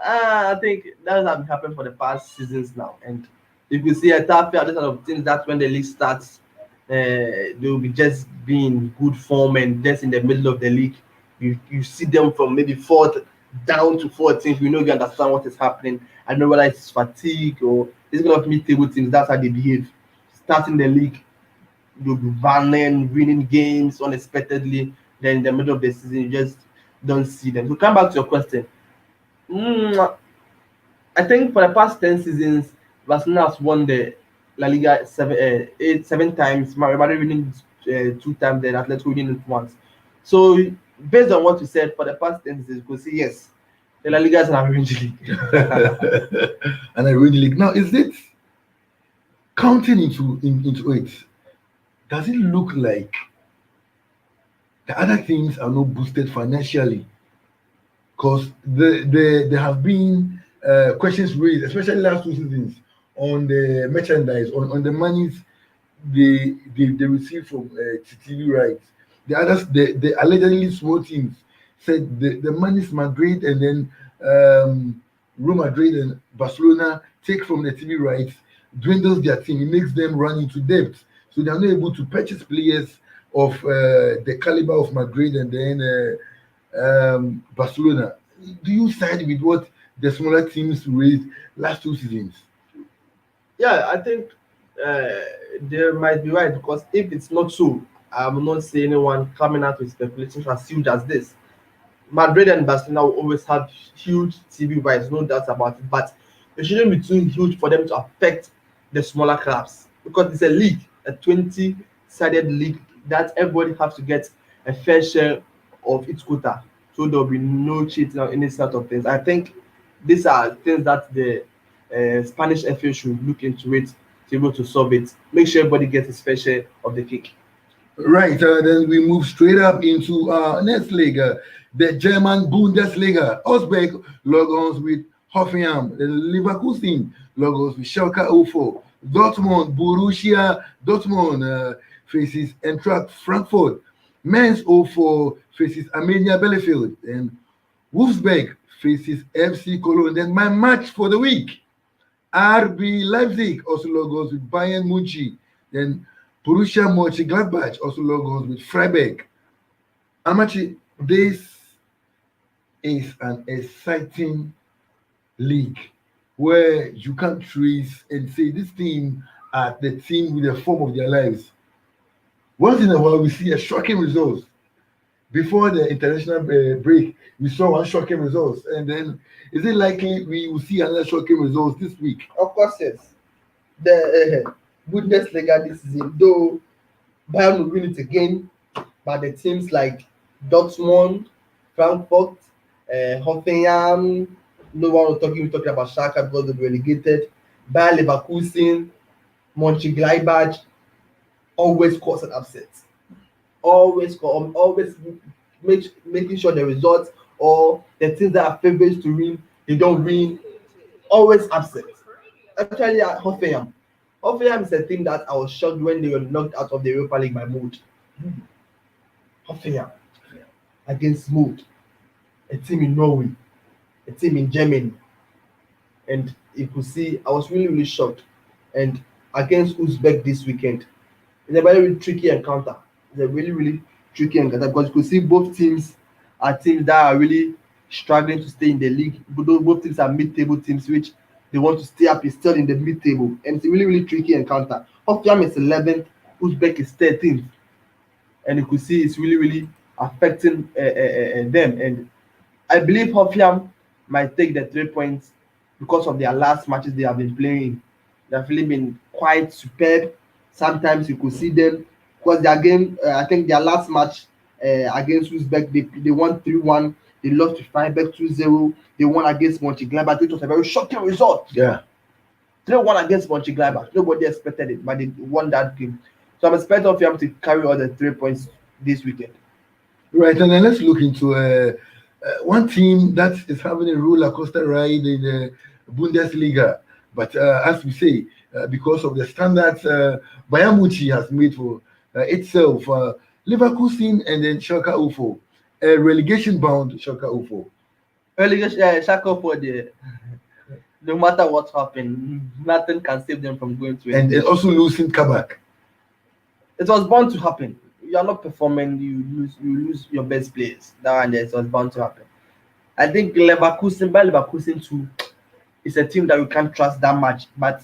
I think that has happened for the past seasons now, and if you see a top at this kind of things, that's when the league starts. They will be just being good form, and just in the middle of the league, you see them from maybe fourth down to 14th. You understand what is happening. I don't know whether it's fatigue or this kind of mid-table teams. That's how they behave. Starting the league, you'll be winning games unexpectedly. Then in the middle of the season, you just don't see them. So come back to your question. I think for the past 10 seasons, Barcelona has won the La Liga seven times. Madrid winning 2 times, then Atletico winning it once. So based on what you said, for the past 10 seasons, you could say yes, the La Liga is an arranged league. An arranged league. Now, is it counting into it? Does it look like the other teams are not boosted financially? Because there have been questions raised, especially last 2 seasons, on the merchandise, on the monies they receive from TV rights. The others, the allegedly small teams, said the monies Madrid and then Real Madrid and Barcelona take from the TV rights dwindles their team. It makes them run into debt. So they are not able to purchase players of the caliber of Madrid and then Barcelona. Do you side with what the smaller teams raised last 2 seasons? Yeah, I think they might be right, because if it's not so, I will not see anyone coming out with speculations as huge as this. Madrid and Barcelona will always have huge TV rights, no doubt about it, but it shouldn't be too huge for them to affect the smaller clubs, because it's a league, a 20-sided league that everybody has to get a fair share of its quota, so there will be no cheating or any sort of things. I think these are things that the Spanish FA should look into it to be able to solve it. Make sure everybody gets a fair share of the cake. Right, then we move straight up into next league, the German Bundesliga. Osberg logons with Hoffenheim, the Leverkusen logos with Schalke 04. Borussia Dortmund faces Eintracht Frankfurt. Mainz 04 faces Arminia Bielefeld, and Wolfsburg faces FC Cologne. Then my match for the week, RB Leipzig also logos with Bayern Munich. Then Borussia Mönchengladbach also log on with Freiburg. Amachi, this is an exciting league where you can trace and say this team are the team with the form of their lives. Once in a while, we see a shocking result. Before the international break, we saw one shocking result, and then is it likely we will see another shocking result this week? Of course, yes. The Bundesliga this season, though Bayern will win it again, but the teams like Dortmund, Frankfurt, Hoffenheim, no one will talking about Schalke because they were relegated. Bayer Leverkusen, Mönchengladbach always cause an upset. Always making sure the results or the teams that are favorites to win, they don't win. Always upset. Actually, at Hoffenheim. Hoffenheim is a team that I was shocked when they were knocked out of the Europa League by Mood. Hoffenheim against Mood, a team in Norway, a team in Germany, and you could see I was really shocked. And against Uzbek this weekend, it's a very tricky encounter. It's a really tricky encounter because you could see both teams are teams that are really struggling to stay in the league. But both teams are mid-table teams which they want to stay up is still in the mid-table, and it's a really tricky encounter. Hoffenheim is 11th, Uzbek is 13th, and you could see it's really affecting them. And I believe Hoffenheim might take the 3 points because of their last matches they have been playing. They have really been quite superb. Sometimes you could see them because their game, I think their last match against Uzbek, they won 3-1. They lost to Freiburg 2-0. They won against Mönchengladbach, which was a very shocking result. Yeah. 3-1 against Mönchengladbach. Nobody expected it, but they won that game. So I'm expecting them to carry all the 3 points this weekend. Right, and then let's look into one team that is having a roller coaster ride in the Bundesliga. But as we say, because of the standards Bayern Munich has made for itself, Leverkusen and then Schalke 04, relegation-bound Schalke 04. Relegation, Schalke for the no matter what happens, nothing can save them from going to it. And also losing Kabak. It was bound to happen. You are not performing, you lose your best players. That and it was bound to happen. I think Leverkusen too is a team that you can't trust that much. But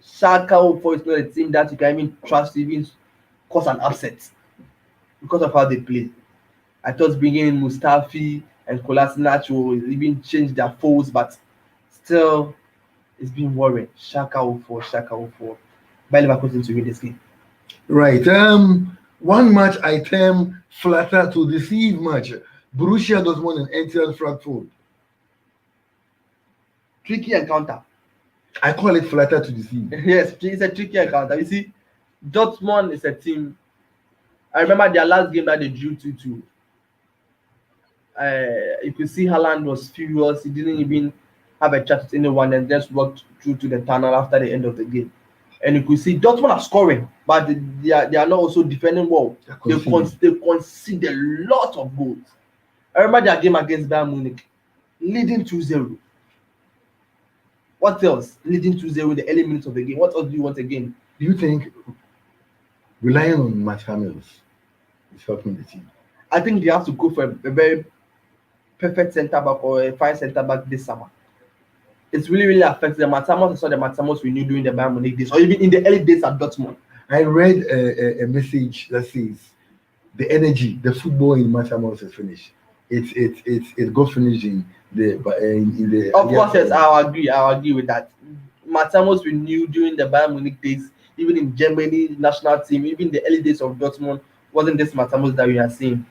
Schalke 04 is not a team that you can even trust, even cause an upset because of how they play. I thought bringing in Mustafi and Kolasinac will even change their foes, but still, it's been worrying. Schalke 04. Bayer Leverkusen to win this game. Right. One match I term flatter to deceive match. Borussia Dortmund and Eintracht Frankfurt. Tricky encounter. I call it flatter to deceive. Yes, it's a tricky encounter. You see, Dortmund is a team. I remember their last game that they drew 2-2. You could see Haaland was furious. He didn't even have a chat with anyone and just walked through to the tunnel after the end of the game. And you could see Dortmund are scoring, but they are not also defending well. They concede a lot of goals. I remember their game against Bayern Munich, leading 2-0. What else? Leading 2-0 in the early minutes of the game. What else do you want again? Do you think relying on Matt Hummels is helping the team? I think they have to go for a very perfect centre back or a fine centre back this summer. It's really affects the Matamos. I saw the Matamos we knew during the Bayern Munich days, or even in the early days at Dortmund. I read a message that says the energy, the football in Matamos is finished. It got finished in the. Of course, yes, I agree with that. Matamos we knew during the Bayern Munich days, even in Germany national team, even the early days of Dortmund, wasn't this Matamos that we are seeing.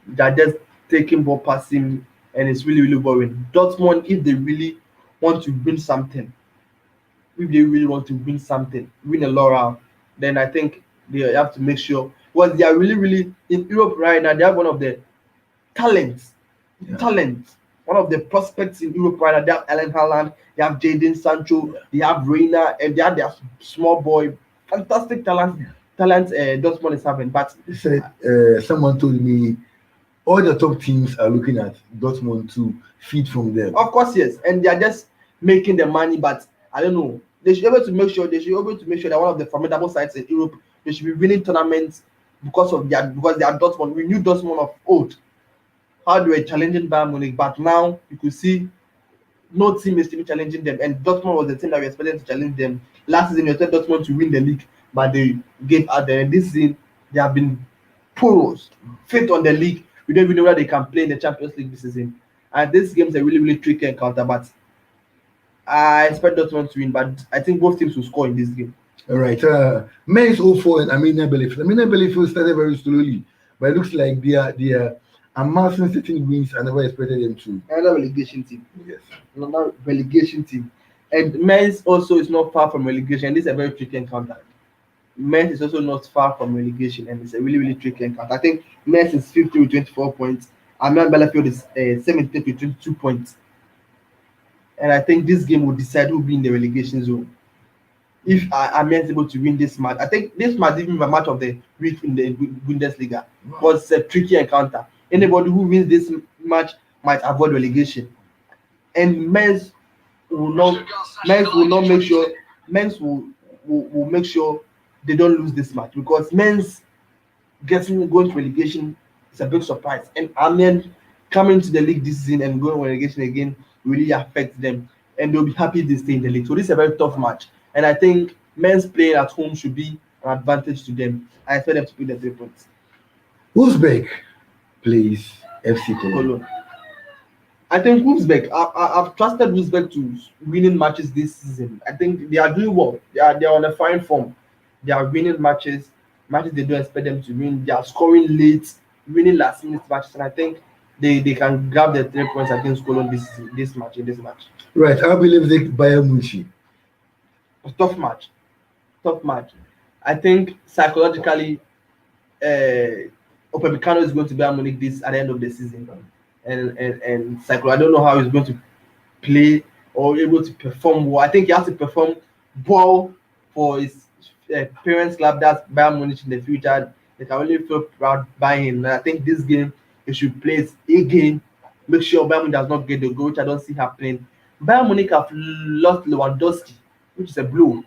They're just taking ball passing, and it's really boring. Dortmund, if they really want to win something, win a laurel, then I think they have to make sure, because they are really in Europe right now. They have one of the talents, one of the prospects in Europe right now. They have Erling Haaland, they have Jadon Sancho, they have Reina, and they have their small boy, fantastic talent. Dortmund is having. But someone told me all the top teams are looking at Dortmund to feed from them. Of course, yes, and they are just making the money, but I don't know. They should be able to make sure they're one of the formidable sides in Europe They should be winning tournaments because they are Dortmund. We knew Dortmund of old, how they were challenging Bayern Munich, but now you could see no team is still challenging them, and Dortmund was the team that we expected to challenge them. Last season, we expected Dortmund to win the league, but they gave out there. And this season, they have been poros, fifth on the league. We don't even know where they can play in the Champions League this season. And this game is a really, really tricky encounter, but I expect Dortmund to win, but I think both teams will score in this game. All right. Mainz 0-4 and Arminia Bielefeld. Arminia Bielefeld started very slowly, but it looks like they are amassing certain wins I never expected them to. Another relegation team. Yes. Another relegation team. And Mainz also is not far from relegation. This is a very tricky encounter. Mainz is also not far from relegation, and it's a really, really tricky encounter. I think Mainz is 50 with 24 points. Arminia Bielefeld is 70 with 22 points. And I think this game will decide who will be in the relegation zone. If Arminia is able to win this match, I think this might even be a match of the week in the Bundesliga. Because it's a tricky encounter. Anybody who wins this match might avoid relegation. And Mainz will not make sure will make sure they don't lose this match, because Mainz going to relegation is a big surprise. And Arminia coming to the league this season and going to relegation again really affects them, and they'll be happy they stay in the league. So this is a very tough match, and I think Mainz playing at home should be an advantage to them. I expect them to pick the 3 points. Wolfsburg plays FC Cologne. I think Wolfsburg, I've trusted Wolfsburg to winning matches this season. I think they are doing well. They are on a fine form. They are winning matches they don't expect them to win. They are scoring late, winning last minute matches, and I think they can grab the 3 points against Cologne in this match. Right, I believe they Bayern Munich. A tough match. I think psychologically, Upamecano is going to Bayern Munich this at the end of the season, and I don't know how he's going to play or able to perform well. I think he has to perform well for his parents' club, that's Bayern Munich, in the future. They can only feel proud by him. And I think this game he should play a game, make sure Bayern Munich does not get the goal, which I don't see happening. Bayern Munich have lost Lewandowski, which is a blow.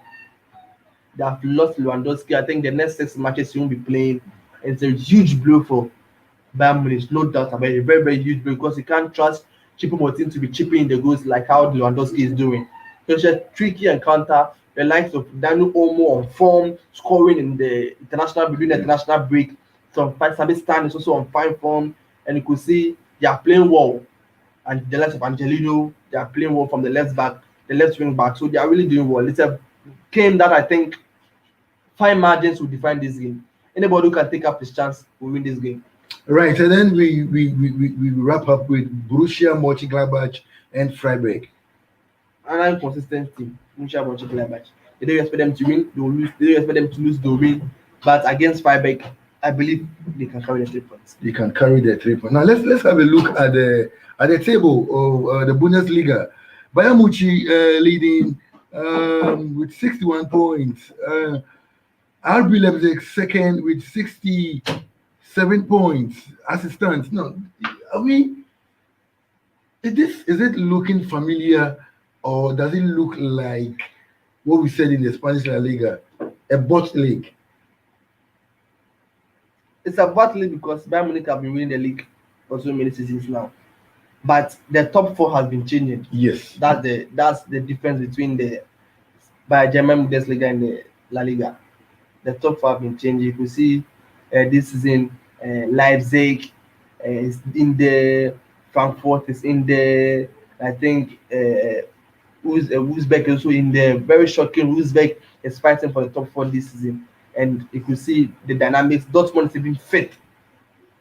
They have lost Lewandowski. I think the next 6 matches he won't be playing. It's a huge blow for Bayern Munich, no doubt about it. A very, very huge blow, because you can't trust Choupo-Moting to be chipping in the goals like how Lewandowski is doing. So it's a tricky encounter. The likes of Daniel Olmo on form, scoring in the international break. So Sabistan is also on fine form, and you could see they are playing well. And the likes of Angelino, they are playing well from the left wing back. So they are really doing well. It's a game that I think fine margins will define this game. Anybody who can take up his chance will win this game. Right, and then we wrap up with Borussia Mönchengladbach and Freiburg. An inconsistent team. Borussia Mönchengladbach. They don't expect them to win, they will lose. They don't expect them to lose, they will win. But against Freiburg, I believe they can carry the 3 points. They can carry the 3 points. Now let's have a look at the table of the Bundesliga. Bayern Munich leading with 61 points. RB Leipzig second with 67 points as it stands. Now, is it looking familiar, or does it look like what we said in the Spanish La Liga, a botched league? It's a botched league because Bayern Munich have been winning the league for so many seasons now. But the top 4 has been changing. Yes. That's the difference between the German Bundesliga and the La Liga. The top 4 have been changing. You can see this season Leipzig is in the, Frankfurt is in the, I think Wolfsburg is also in the. Very shocking, Wolfsburg is fighting for the top 4 this season. And you can see the dynamics. Dortmund is even fifth,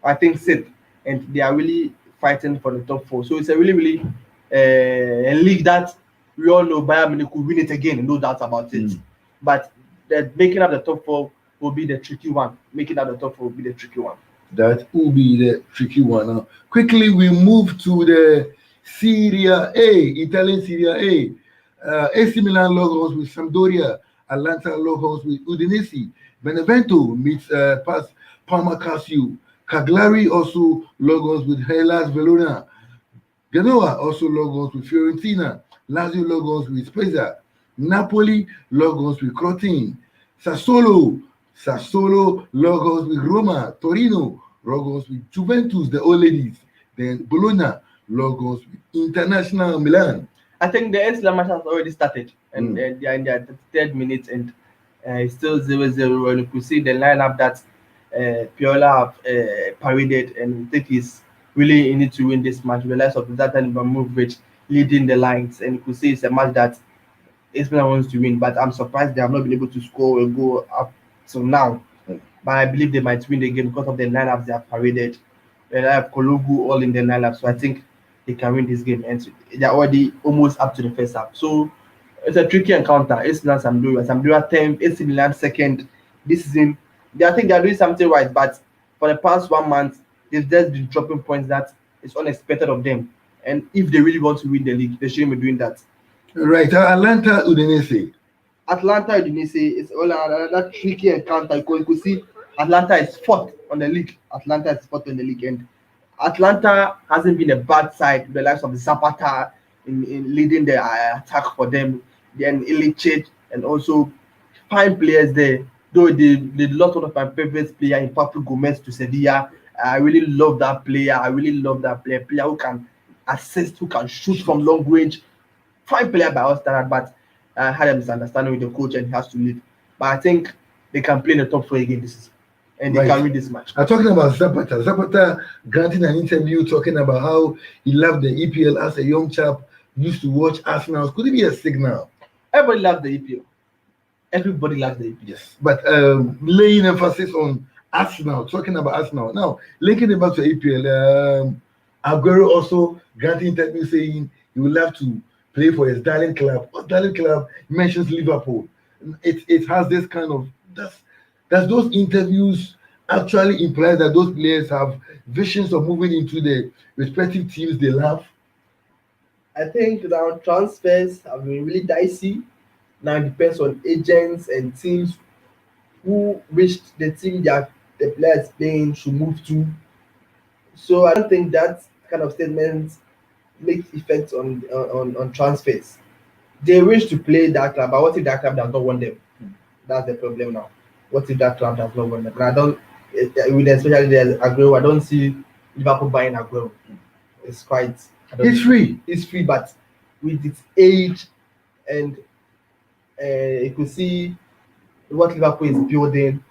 I think 6th, and they are really fighting for the top 4. So it's a really, really a league that we all know Bayern Munich could win it again, no doubt about it. But making up the top 4 will be the tricky one. That will be the tricky one. Now, quickly, we move to the Serie A, Italian Serie A. AC Milan logos with Sampdoria, Atalanta logos with Udinese, Benevento meets Parma Calcio, Cagliari also logos with Hellas Verona, Genoa also logos with Fiorentina, Lazio logos with Spezia, Napoli logos with Crotone, Sassuolo Sassuolo logos with Roma. Torino logos with Juventus, the old ladies. Then Bologna logos with International Milan. I think the Ace match has already started, and they are in their third minute, and it's still 0-0. And you could see the lineup that Piola have paraded, and I think he's really in it to win this match. The likes of Zlatan Ibrahimovic leading the lines, and you could see it's a match that AC Milan wants to win. But I'm surprised they have not been able to score a goal up till now. But I believe they might win the game because of the lineups they have paraded. They have Kologu all in the lineup, so I think they can win this game. And they're already almost up to the first half. So it's a tricky encounter. AC Milan, Sampdoria 10th, AC Milan second this season. I think they're doing something right, but for the past 1 month, they've just been dropping points that is unexpected of them. And if they really want to win the league, they shouldn't be doing that. Right, Atlanta Udinese. Atlanta Udinese is all another tricky encounter because you could see Atlanta is fourth on the league. And Atlanta hasn't been a bad side. The likes of Zapata in leading the attack for them, then Ilicic and also fine players there. Though they lost one of my favorite player in Papu Gomez to Sevilla. I really love that player. Player who can assist, who can shoot from long range. Fine player by all standard, but had a misunderstanding with the coach and he has to leave. But I think they can play in the top four again this season, and they can win this match. I'm talking about Zapata. Zapata granting an interview talking about how he loved the EPL as a young chap, used to watch Arsenal. Could it be a signal? Everybody loves the EPL. Everybody loves the EPL. Yes, but laying emphasis on Arsenal, talking about Arsenal. Now, linking it back to EPL, Aguero also granting interview saying he would love to play for his darling club. What darling club? He mentions Liverpool. It has this kind of does those interviews actually imply that those players have visions of moving into the respective teams they love? I think now transfers have been really dicey. Now it depends on agents and teams who wish the team that the players playing should move to. So I don't think that kind of statement makes effects on transfers. They wish to play that club, but what if that club does not want them? That's the problem now. What if that club does not want them? And I don't, with especially the Aguero, I don't see Liverpool buying Aguero. It's quite. It's free. It's free, but with its age and you could see what Liverpool is building,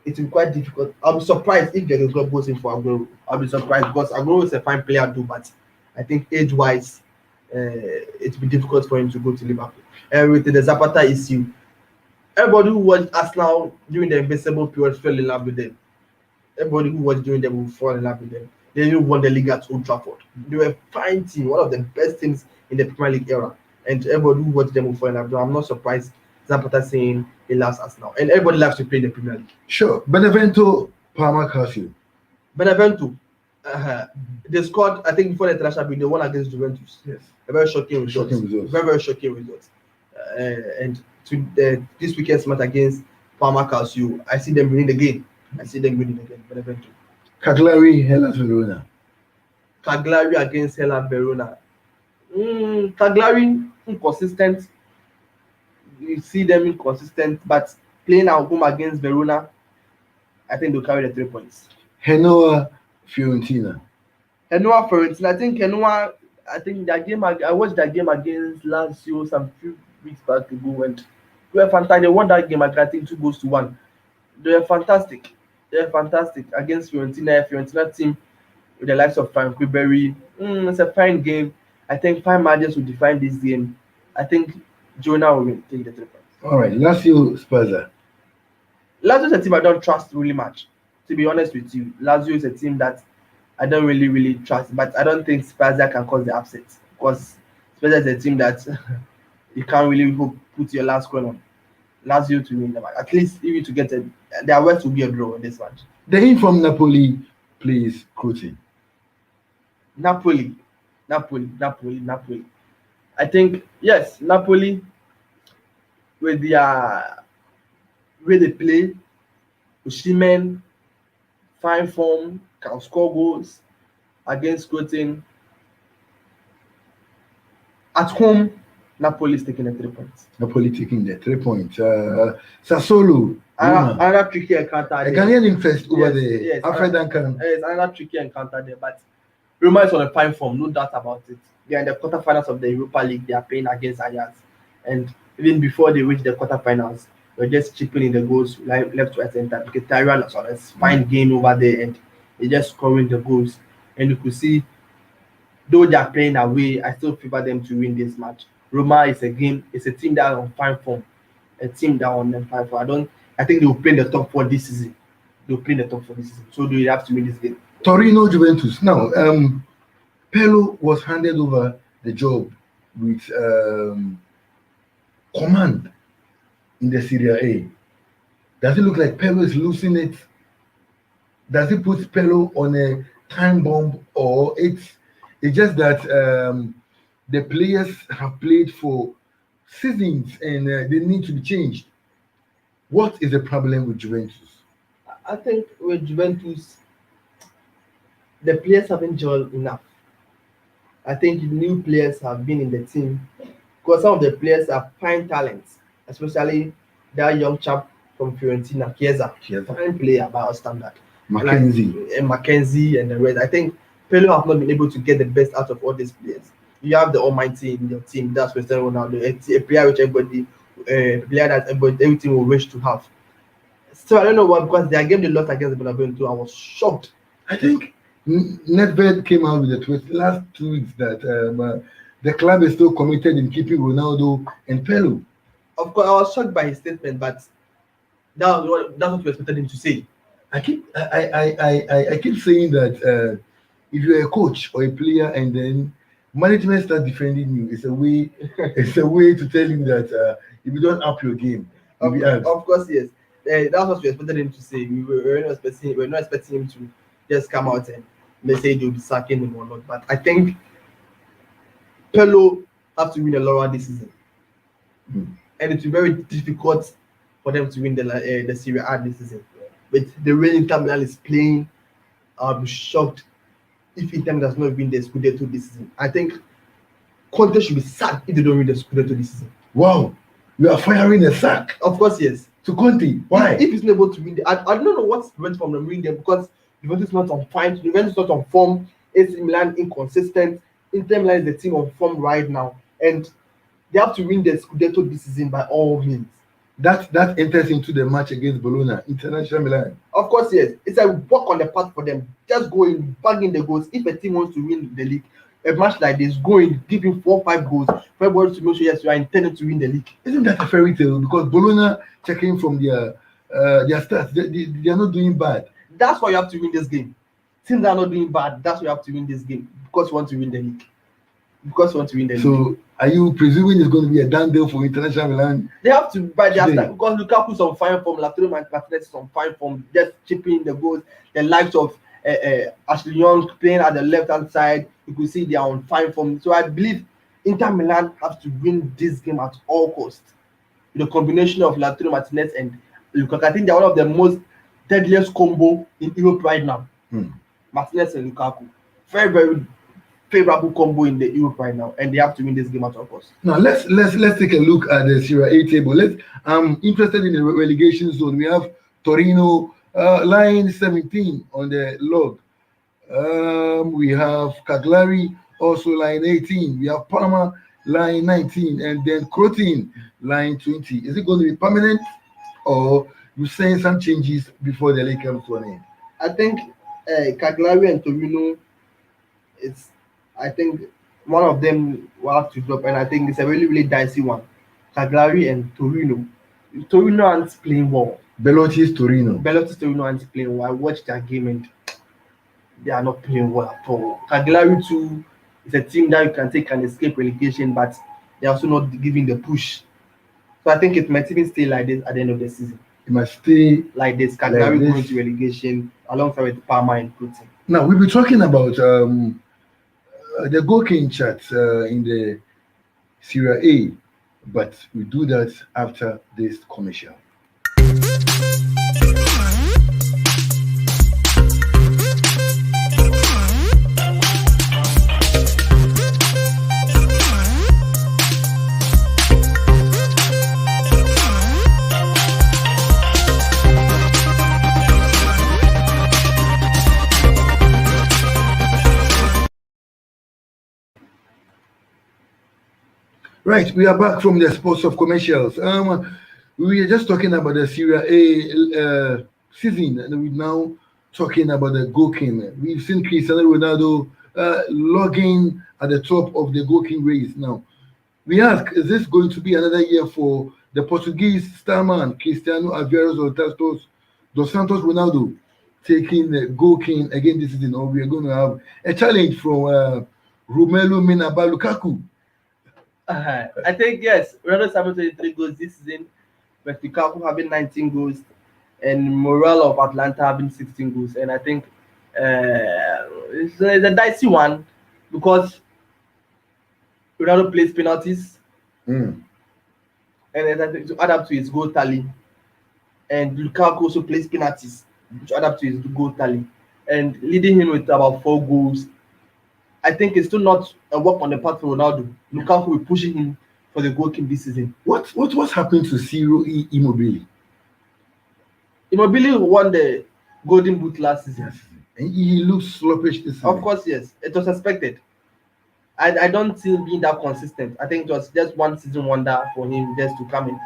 it will be quite difficult. I'll be surprised if there is no goes in for Aguero. I'll be surprised because Aguero is a fine player too, but I think age-wise, it will be difficult for him to go to Liverpool. And with the Zapata issue, everybody who watched Arsenal during the Invincible period fell in love with them. Everybody who watched during them will fall in love with them. They even won the league at Old Trafford. They were a fine team, one of the best teams in the Premier League era. And everybody who watched them will fall in love with them. I'm not surprised Zapata saying he loves Arsenal. And everybody loves to play in the Premier League. Sure. Benevento, Parma Calcio. Benevento. They scored, I think, before the international break, they won against Juventus. Yes. A very shocking result. Very shocking result. And this weekend's match against Parma Calcio, I see them winning the game. Benevento. Cagliari, Hellas Verona. Cagliari against Hellas Verona. Cagliari inconsistent. You see them inconsistent, but playing at home against Verona, I think they'll carry the 3 points. Genoa, Fiorentina. I think that game. I watched that game against Lazio some few weeks back ago, and they were fantastic. They won that game. I think 2-1. They were fantastic. Against Fiorentina. Fiorentina team with the likes of Frank Ribery. It's a fine game. I think 5 matches will define this game. I think Jonah will take the 3 points. All right, Lazio, Spezia. Lazio is a team I don't trust really much. To be honest with you, Lazio is a team that I don't really trust. But I don't think Spezia can cause the upset because Spezia is a team that you can't really put your last coin on. Lazio to win the match. At least even to get their worst will be a draw in this match. The hint from Napoli plays coaching. Napoli. I think yes, Napoli with their way they play, Osimhen, fine form, can score goals against Coaching. At home, Napoli is taking the 3 points. Napoli taking the 3 points. Sassuolo, Roma. Another tricky encounter A there. Ghanaian interest over Yes, there. yes. Alfred Duncan. It's another tricky encounter there, but Roma is on a fine form, no doubt about it. They are in the quarterfinals of the Europa League. They are playing against Ajax, and even before they reach the quarterfinals, they're just chipping in the goals left, right, center. Because Tyrion is on a fine game over there, and they're just scoring the goals. And you could see, though they are playing away, I still favor them to win this match. Roma is it's a team that are on fine form, a team that are on fine form. I think they will play in the top four this season. They'll play in the top four this season, so they have to win this game. Torino Juventus. Now, Pello was handed over the job with command in the Serie A. Does it look like Pello is losing it? Does it put Pello on a time bomb, or it's just that the players have played for seasons and they need to be changed? What is the problem with Juventus? I think with Juventus, the players haven't gelled enough. I think new players have been in the team because some of the players are fine talents, especially that young chap from Fiorentina, Chiesa, fine player by our standard. Mackenzie and the rest. I think Pello have not been able to get the best out of all these players. You have the almighty in your team, that's Cristiano Ronaldo, a player which player that everything will wish to have. So I don't know what, because their game they lost against Benevento, I was shocked. I think Nedved came out with a tweet last 2 weeks that the club is still committed in keeping Ronaldo and Pello. Of course, I was shocked by his statement, but that's what we expected him to say. I keep saying that if you're a coach or a player and then management starts defending you, it's a way to tell him that if you don't up your game, you'll be out. Of course, yes. That's what we expected him to say. We're not expecting him to just come out and let's say they'll be sacking him or not. But I think Pello have to win a Laura this season, and it's very difficult for them to win the Serie A this season. But the way Inter Milan is playing, I'll be shocked if Inter does not win the Scudetto this season. I think Conte should be sacked if they don't win the Scudetto this season. Wow, you are firing a sack. Of course, yes. To Conte, why? If he's not able to win, I don't know what's preventing from them winning them, because Juventus is not on fine. Juventus is not on form. AC Milan inconsistent. Inter Milan is the team on form right now, and they have to win the Scudetto this season by all means. That enters into the match against Bologna, International Milan. Of course, yes. It's a walk on the path for them. Just go in, bang in the goals. If a team wants to win the league, a match like this, go in, give him 4 or 5 goals. For everybody to make sure yes, you are intended to win the league. Isn't that a fairy tale? Because Bologna, checking from their stats, they are not doing bad. That's why you have to win this game. Teams are not doing bad. That's why you have to win this game, because you want to win the league. So, are you presuming it's going to be a done deal for International Milan? They have to buy their start, because Lukaku's on fine form, Lautaro Martinez is on fine form, just chipping the goals. The likes of Ashley Young playing at the left-hand side, you could see they are on fine form. So I believe Inter Milan have to win this game at all costs. The combination of Lautaro Martinez and Lukaku, I think they're one of the most deadliest combo in Europe right now. Martinez and Lukaku, very, very favorable combo in the Europe right now, and they have to win this game at all costs. Now let's take a look at the Serie A table. I'm interested in the relegation zone. We have Torino line 17 on the log. We have Cagliari also line 18. We have Parma line 19, and then Crotone line 20. Is it going to be permanent, or you saying some changes before the league comes to an end? I think Cagliari and Torino, I think one of them will have to drop, and I think it's a really, really dicey one. Cagliari and Torino. Torino aren't playing well. Belotti's Torino aren't playing well. I watched their game and they are not playing well at all. Cagliari too is a team that you can take and escape relegation, but they're also not giving the push. So I think it might even stay like this at the end of the season. It must stay like this. Cagliari going to relegation alongside with Parma and Crotone. Now we'll be talking about the goal-kicking charts in the Serie A, but we do that after this commercial. Right, we are back from the sports of commercials. We were just talking about the Serie A season, and we're now talking about the goal king. We've seen Cristiano Ronaldo logging at the top of the goal king race. Now, we ask, is this going to be another year for the Portuguese starman Cristiano Alvarez dos Santos Ronaldo taking the goal king again this season, or we are going to have a challenge from Romelu Minaba Lukaku? I think yes, Ronaldo having 23 goals this season, but Lukaku having 19 goals, and Morel of Atlanta having 16 goals. And I think it's a dicey one because Ronaldo plays penalties, Mm. and I think to add up to his goal tally, and Lukaku also plays penalties, which add up to his goal tally, and leading him with about 4 goals. I think it's still not a work on the part for Ronaldo. Lukaku will be pushing him for the goal kick this season. What's happened to Ciro Immobile? Immobile won the Golden Boot last season. Yes, and he looks sluggish this season. Of course, yes, it was expected. I don't see him being that consistent. I think it was just one season wonder for him just to come in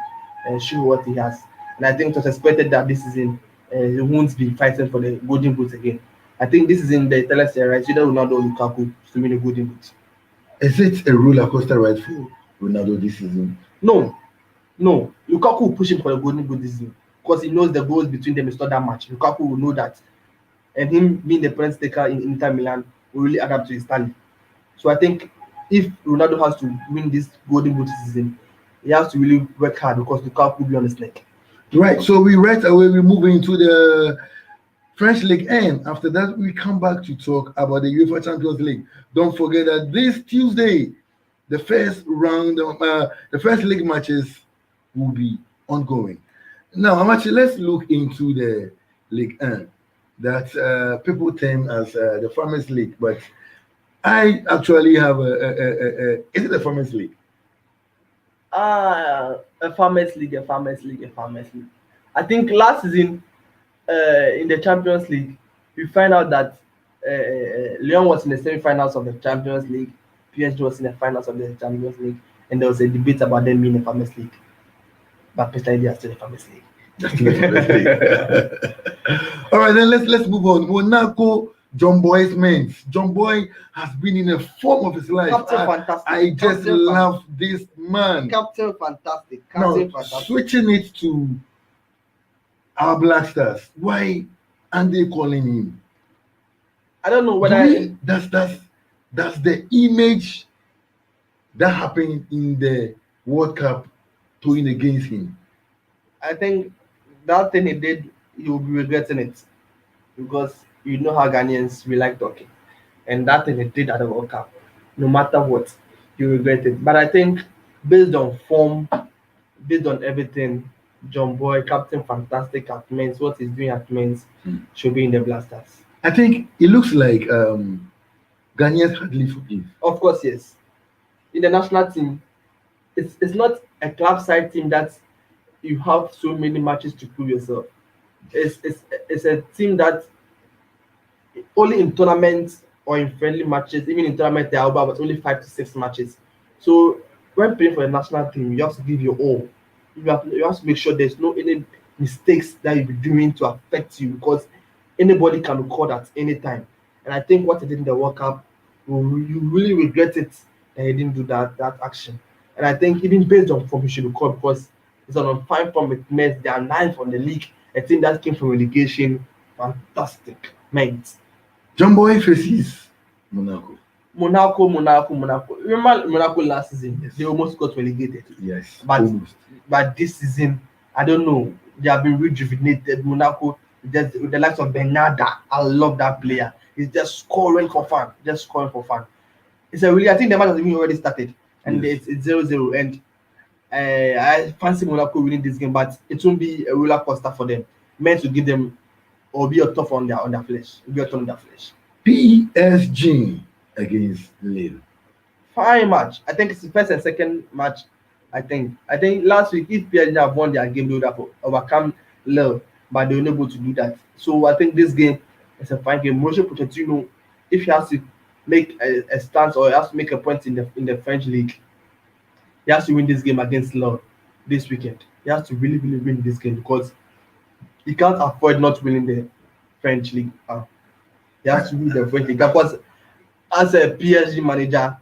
and show what he has. And I think it was expected that this season he won't be fighting for the Golden Boot again. I think this is in the Italian Serie A, right? Either Ronaldo or Lukaku to win the Golden Boot. Is it a roller coaster ride for Ronaldo this season? No. Lukaku will push him for the Golden Boot this season because he knows the goals between them is not that much. Lukaku will know that. And him being the prince taker in Inter Milan will really add up to his tally. So I think if Ronaldo has to win this Golden Boot this season, he has to really work hard because Lukaku will be on his neck. Right, so we right away we move into the French League and after that we come back to talk about the UEFA Champions League. Don't forget that this Tuesday, the first league matches will be ongoing. Now, Amachi, let's look into the League 1 that people term as the Farmers League, but I actually have is it a Farmers League? A Farmers League. I think last season in the Champions League, we find out that Lyon was in the semi-finals of the Champions League, PSG was in the finals of the Champions League, and there was a debate about them being a Farmers League. But personally, they are still a Farmers League. All right, then let's move on. Monaco, John Boy's men. John Boy has been in a form of his life. Captain fantastic. I just love this man. Captain fantastic. Switching it to our Black Stars. Why aren't they calling him? I don't know whether that's the image that happened in the World Cup playing against him. I think that thing he did, he will be regretting it because you know how Ghanaians we like talking, and that thing he did at the World Cup, no matter what, you regret it. But I think based on form, based on everything, John Boy, Captain Fantastic at men's, what he's doing at men's should be in the Blasters. I think it looks like Ghanaians hardly forgive. Of course, yes. In the national team, it's not a club side team that you have so many matches to prove yourself. It's a team that only in tournaments or in friendly matches, even in tournaments, they are about only 5 to 6 matches. So when playing for the national team, you have to give your all. You have to make sure there's no any mistakes that you'll be doing to affect you because anybody can record at any time. And I think what he did in the World Cup, you really regret it that he didn't do that action. And I think even based on form, he should record because it's on fine form with Mets. They are 9th on the league. A team that came from relegation. Fantastic. Mate. John Boy faces Monaco. Monaco. Remember Monaco last season? Yes. They almost got relegated. Yes. But this season, I don't know. They have been rejuvenated. Monaco, just with the likes of Bernarda. I love that player. He's just scoring for fun. It's a really. I think the match has even already started, and it's 0-0. And I fancy Monaco winning this game, but it won't be a roller coaster for them. Meant to give them or be a tough on their flesh. Be a tough on their flesh. PSG against Lille. Fine match. I think it's the first and second match. I think last week if PSG have won their game, they would have overcome Lille, but they were not able to do that. So I think this game is a fine game. Mauricio Pochettino, if he has to make a stance or he has to make a point in the French league, he has to win this game against Lyon this weekend. He has to really, really win this game because he can't afford not winning the French league. He has to win the French league because as a PSG manager,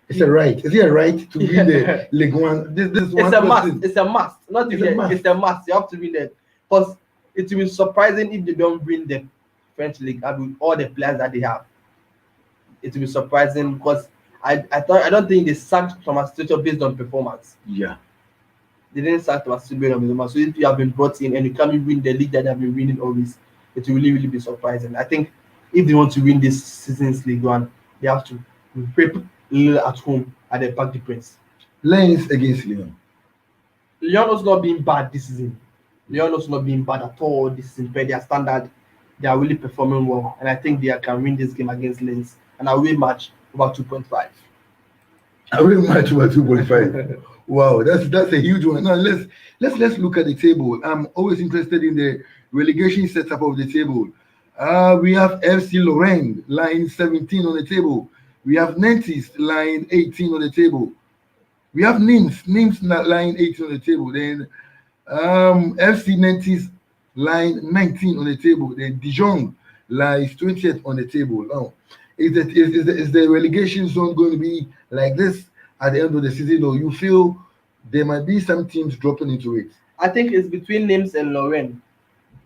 It's a right. Is it a right to win the yeah, League One? This is one it's a must. question. It's a must. Not It's if a you- must. it's a must. You have to win it because it will be surprising if they don't win the French league and with all the players that they have. It will be surprising because I don't think they sacked Thomas Tuchel based on performance. Yeah. They didn't sack Thomas Tuchel based on performance. So if you have been brought in and you can't win the league that they have been winning always, it will really, really be surprising. I think if they want to win this season's League One, they have to prep Lille at home at the Parc des Princes. Lens against Lyon. Lyon also not being bad this season. Lyon also not being bad at all this season. Per their standard, they are really performing well, and I think they can win this game against Lens. And away match over 2.5. I will match over 2.5. Wow, that's a huge one. Now let's look at the table. I'm always interested in the relegation setup of the table. We have FC Lorraine line 17 on the table. We have Nantes line 18 on the table. We have Nims line 18 on the table. Then FC Nantes line 19 on the table. Then Dijon lies 20th on the table. Now, is the relegation zone going to be like this at the end of the season, or you feel there might be some teams dropping into it? I think it's between Nims and Lorraine.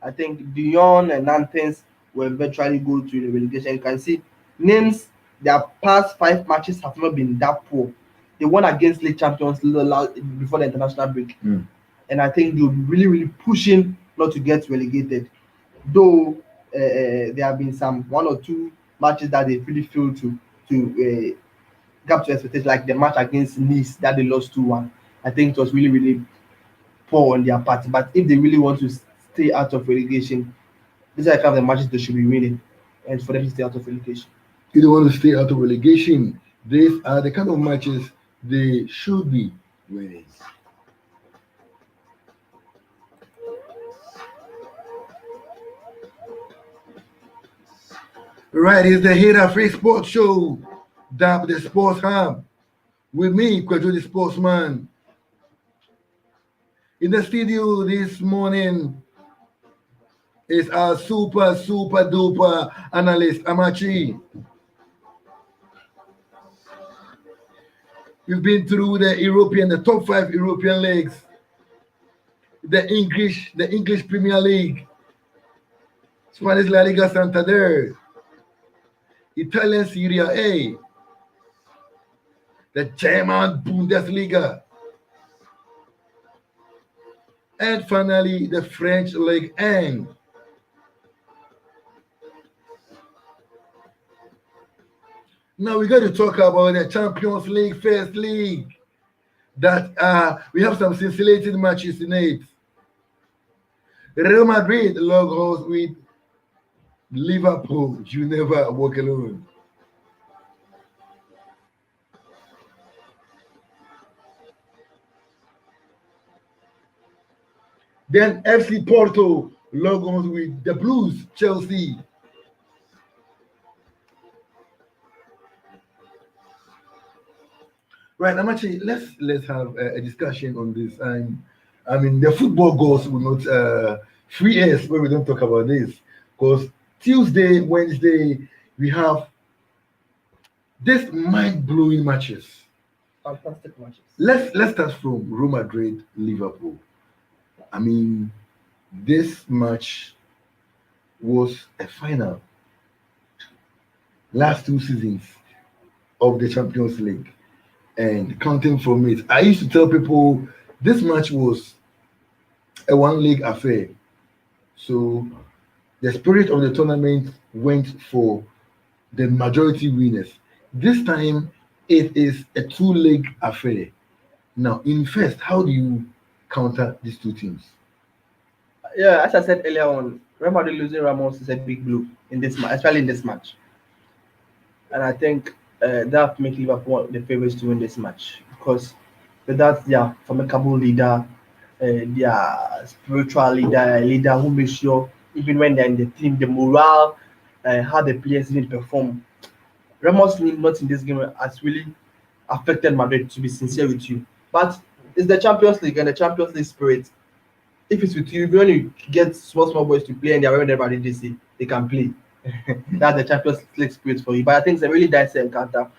I think Dion and Nantes will eventually go to the relegation. You can see Nims, their past 5 matches have not been that poor. They won against league champions before the international break. And I think they'll be really, really pushing not to get relegated. Though there have been some 1 or 2 matches that they really failed to gap to expectations, like the match against Nice that they lost 2-1. I think it was really, really poor on their part. But if they really want to stay out of relegation, these are the kind of the matches they should be winning, and for them to stay out of relegation. If they want to stay out of relegation, these are the kind of matches they should be winning. Right, it's the HitzAfrik Sports Show, Dab the Sports Hub, with me, Kwadwo the Sportsman. In the studio this morning is our super duper analyst, Amachi. We've been through the top 5 European leagues, the English Premier League, Spanish La Liga Santander, Italian Serie A, the German Bundesliga, and finally the French Ligue 1. Now we got to talk about the Champions League First League. That we have some scintillating matches in it. Real Madrid log horse with Liverpool. You never walk alone. Then FC Porto log on with the Blues, Chelsea. Right, Amachi, let's have a discussion on this. I mean, the football goals will not free us when we don't talk about this, because Tuesday, Wednesday, we have this mind-blowing matches. Fantastic matches. Let's start from Real Madrid, Liverpool. I mean, this match was a final last 2 seasons of the Champions League. And counting from it, I used to tell people this match was a one-league affair. So the spirit of the tournament went for the majority winners. This time, it is a 2-league affair. Now, in first, how do you counter these 2 teams? Yeah, as I said earlier on, Real Madrid losing Ramos is a big blow in this match, especially in this match. And I think that make Liverpool the favorites to win this match because without their formidable leader, their spiritual leader, a leader who makes sure even when they're in the team, the morale, how the players even perform. Ramos not in this game has really affected Madrid, to be sincere with you. But it's the Champions League and the Champions League spirit. If it's with you, when you get small boys to play and they're wearing everybody they see, they can play. That's the Champions League spirit for you. But I think it's a really dicey encounter.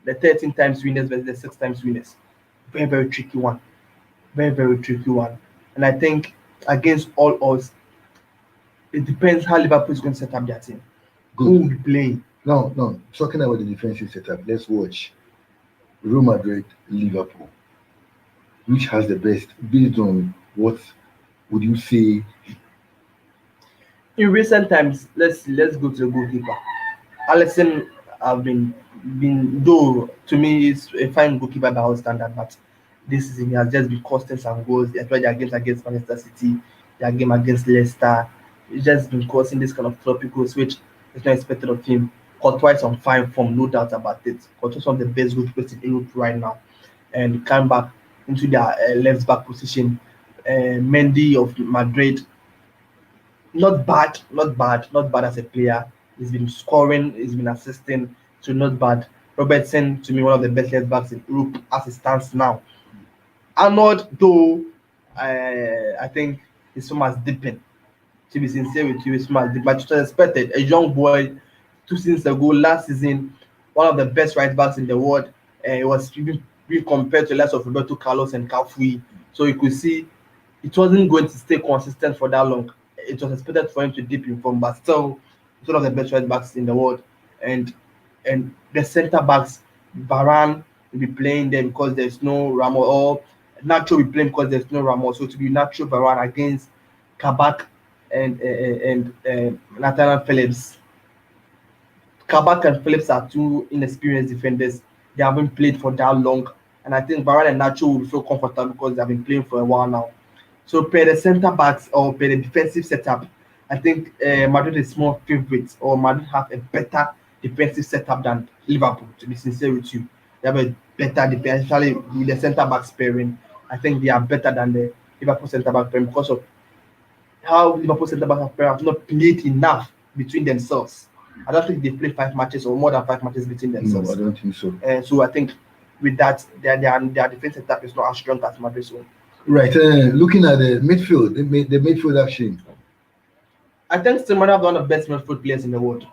The 13 times winners versus the 6 times winners. Very, very tricky one. Very, very tricky one. And I think against all odds, it depends how Liverpool is going to set up their team. Who will Good. be playing? No. Talking about the defensive setup, let's watch Real Madrid, Liverpool. Which has the best based on what would you say? In recent times, let's go to the goalkeeper. Alisson have been though to me is a fine goalkeeper by all standard, but this season he has just been costing some goals. That's why their games against Manchester City, their game against Leicester, he's just been causing this kind of floppy goals, which is not expected of him. Courtois on fine form, no doubt about it. Courtois one of the best goalkeepers in Europe right now, and come back into their left back position. Mendy of Madrid, not bad, not bad as a player. He's been scoring, he's been assisting, so not bad. Robertson, to me, one of the best left backs in Europe as it stands now. Arnold, though, I think his form has dipping. To be sincere with you, his form has dipped. But it was expected. A young boy, 2 seasons ago, last season, one of the best right backs in the world. It was even being compared to the likes of Roberto Carlos and Kafui. So you could see it wasn't going to stay consistent for that long. It was expected for him to dip in form, but still, it's one of the best right backs in the world. And the centre backs, Varane will be playing there because there's no Ramos, or Nacho will be playing because there's no Ramos. So to be Nacho Varane against Kabak and Nathaniel Phillips. Kabak and Phillips are two inexperienced defenders. They haven't played for that long, and I think Varane and Nacho will feel comfortable because they've been playing for a while now. So per the centre backs or per the defensive setup, I think Madrid is more favourites, or Madrid have a better defensive setup than Liverpool. To be sincere with you, they have a better defense, especially with the centre back pairing. I think they are better than the Liverpool centre back pairing because of how Liverpool centre back have not played enough between themselves. I don't think they played 5 matches or more than 5 matches between No, I themselves. don't think so. So I think with that, their defense setup is not as strong as Madrid's own. Right. Looking at the midfield, the midfield action. I think still might have one of the best midfield players in the world.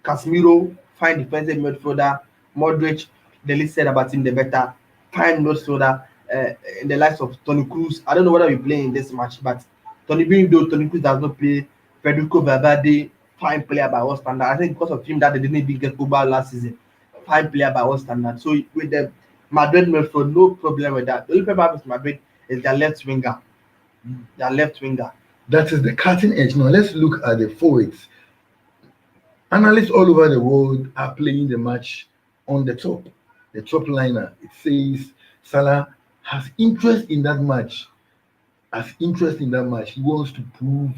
Casemiro, fine defensive midfielder. Modric, the least said about him, the better. Fine midfielder. In the likes of Toni Kroos. I don't know whether we play in this match, but Toni Kroos does not play. Federico Valverde, fine player by all standard. I think because of him that they didn't even get Cuba last season. Fine player by all standard. So with the Madrid midfield, no problem with that. The only problem with Madrid is their left winger. Their left winger. That is the cutting edge. Now let's look at the forwards. Analysts all over the world are playing the match on the top liner. It says Salah has interest in that match. Has interest in that match. He wants to prove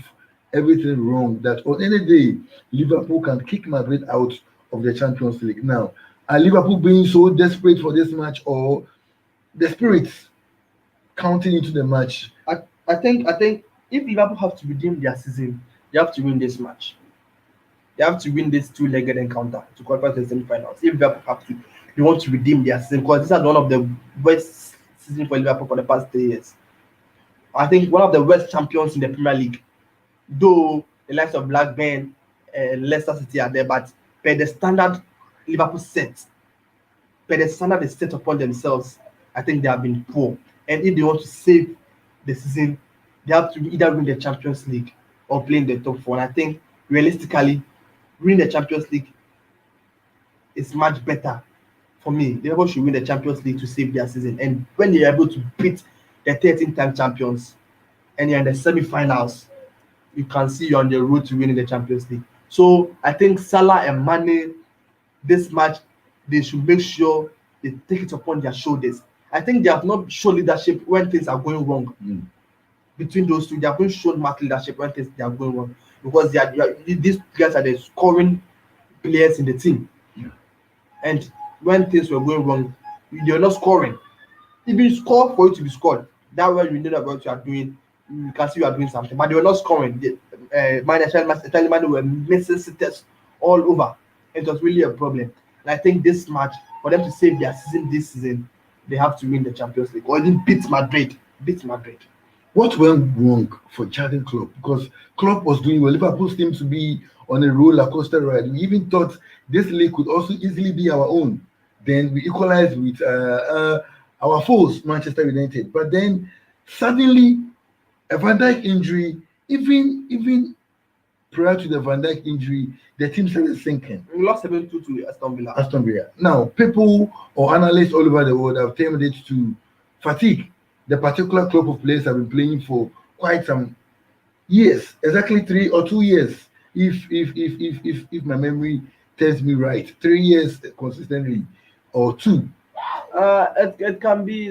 everything wrong. That on any day, Liverpool can kick Madrid out of the Champions League. Now, are Liverpool being so desperate for this match, or the spirits counting into the match? I think if Liverpool have to redeem their season, they have to win this match. They have to win this two-legged encounter to qualify to the semi-finals. If Liverpool have to, they want to redeem their season because this is one of the worst season for Liverpool for the past 3 years. I think one of the worst champions in the Premier League. Though the likes of Blackburn, Leicester City are there, but per the standard Liverpool set, per the standard they set upon themselves, I think they have been poor. And if they want to save the season, they have to either win the Champions League or play in the top four. And I think realistically, winning the Champions League is much better for me. Liverpool should win the Champions League to save their season. And when they're able to beat the 13-time champions and you're in the semi-finals, you can see you're on the road to winning the Champions League. So I think Salah and Mane, this match, they should make sure they take it upon their shoulders. I think they have not shown leadership when things are going wrong. Between those two, they haven't shown much leadership when things are going wrong because these guys are the scoring players in the team. And when things were going wrong, they were not scoring. If you score for you to be scored, that way you know that what you are doing, you can see you are doing something. But they were not scoring. Mane were missing sitters all over. It was really a problem. And I think this match, for them to save their season this season, they have to win the Champions League or even beat Madrid. Beat Madrid. What went wrong for Jurgen Klopp? Because Klopp was doing well. Liverpool seemed to be on a roller coaster ride. We even thought this league could also easily be our own. Then we equalized with our foes, Manchester United. But then suddenly a Van Dijk injury, even prior to the Van Dijk injury, the team started sinking. We lost 7-2 to Aston Villa. Aston Villa. Now, people or analysts all over the world have termed it to fatigue. The particular club of players have been playing for quite some years, exactly 3 or 2 years, if my memory tells me right, 3 years consistently, or two. It can be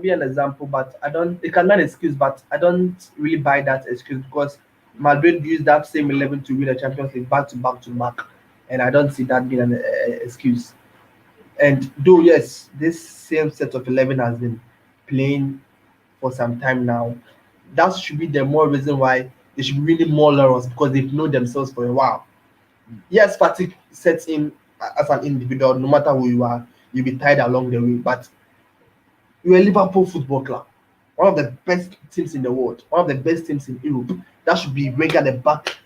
an example, but I don't. It can be an excuse, but I don't really buy that excuse because Madrid used that same 11 to win the Champions League back to back, and I don't see that being an excuse. And though yes, this same set of 11 has been playing for some time now, that should be the more reason why they should be winning more laurels because they've known themselves for a while. Yes, fatigue sets in as an individual, no matter who you are, you'll be tired along the way. But you're a Liverpool Football Club, one of the best teams in the world, one of the best teams in Europe. That should be right at the back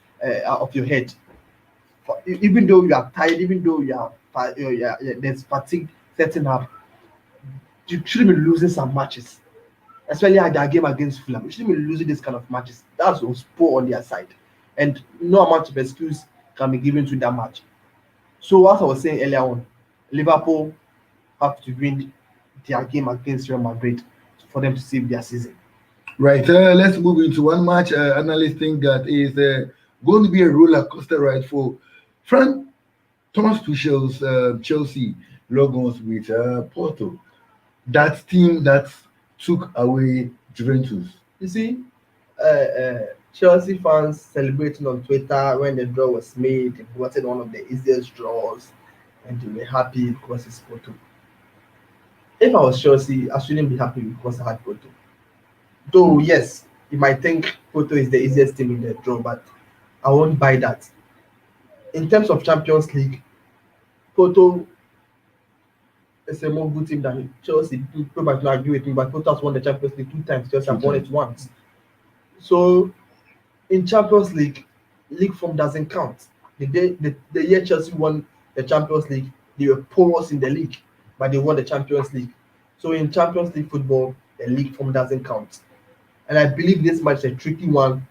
of your head. Even though you are tired, even though there's fatigue setting up, you shouldn't be losing some matches, especially at that game against Fulham. You shouldn't be losing this kind of matches. That's was poor on their side, and no amount of excuse can be given to that match. So, as I was saying earlier on, Liverpool have to win their game against Real Madrid for them to save their season. Right. Let's move into one match. Analysts think that is going to be a roller coaster ride for Frank Thomas Tuchel's Chelsea Logos with Porto. That team that took away Juventus. You see, Chelsea fans celebrating on Twitter when the draw was made. It wasn't one of the easiest draws, and they were happy because it's Porto. If I was Chelsea, I shouldn't be happy because I had Porto. Though, yes, you might think Porto is the easiest team in the draw, but I won't buy that. In terms of Champions League, Porto is a more good team than Chelsea. People might not agree with me, but Porto has won the Champions League 2 times. Chelsea have won it once. So, in Champions League, league form doesn't count. The year Chelsea won the Champions League, they were porous in the league, but they won the Champions League. So, in Champions League football, the league form doesn't count. And I believe this match is a tricky one.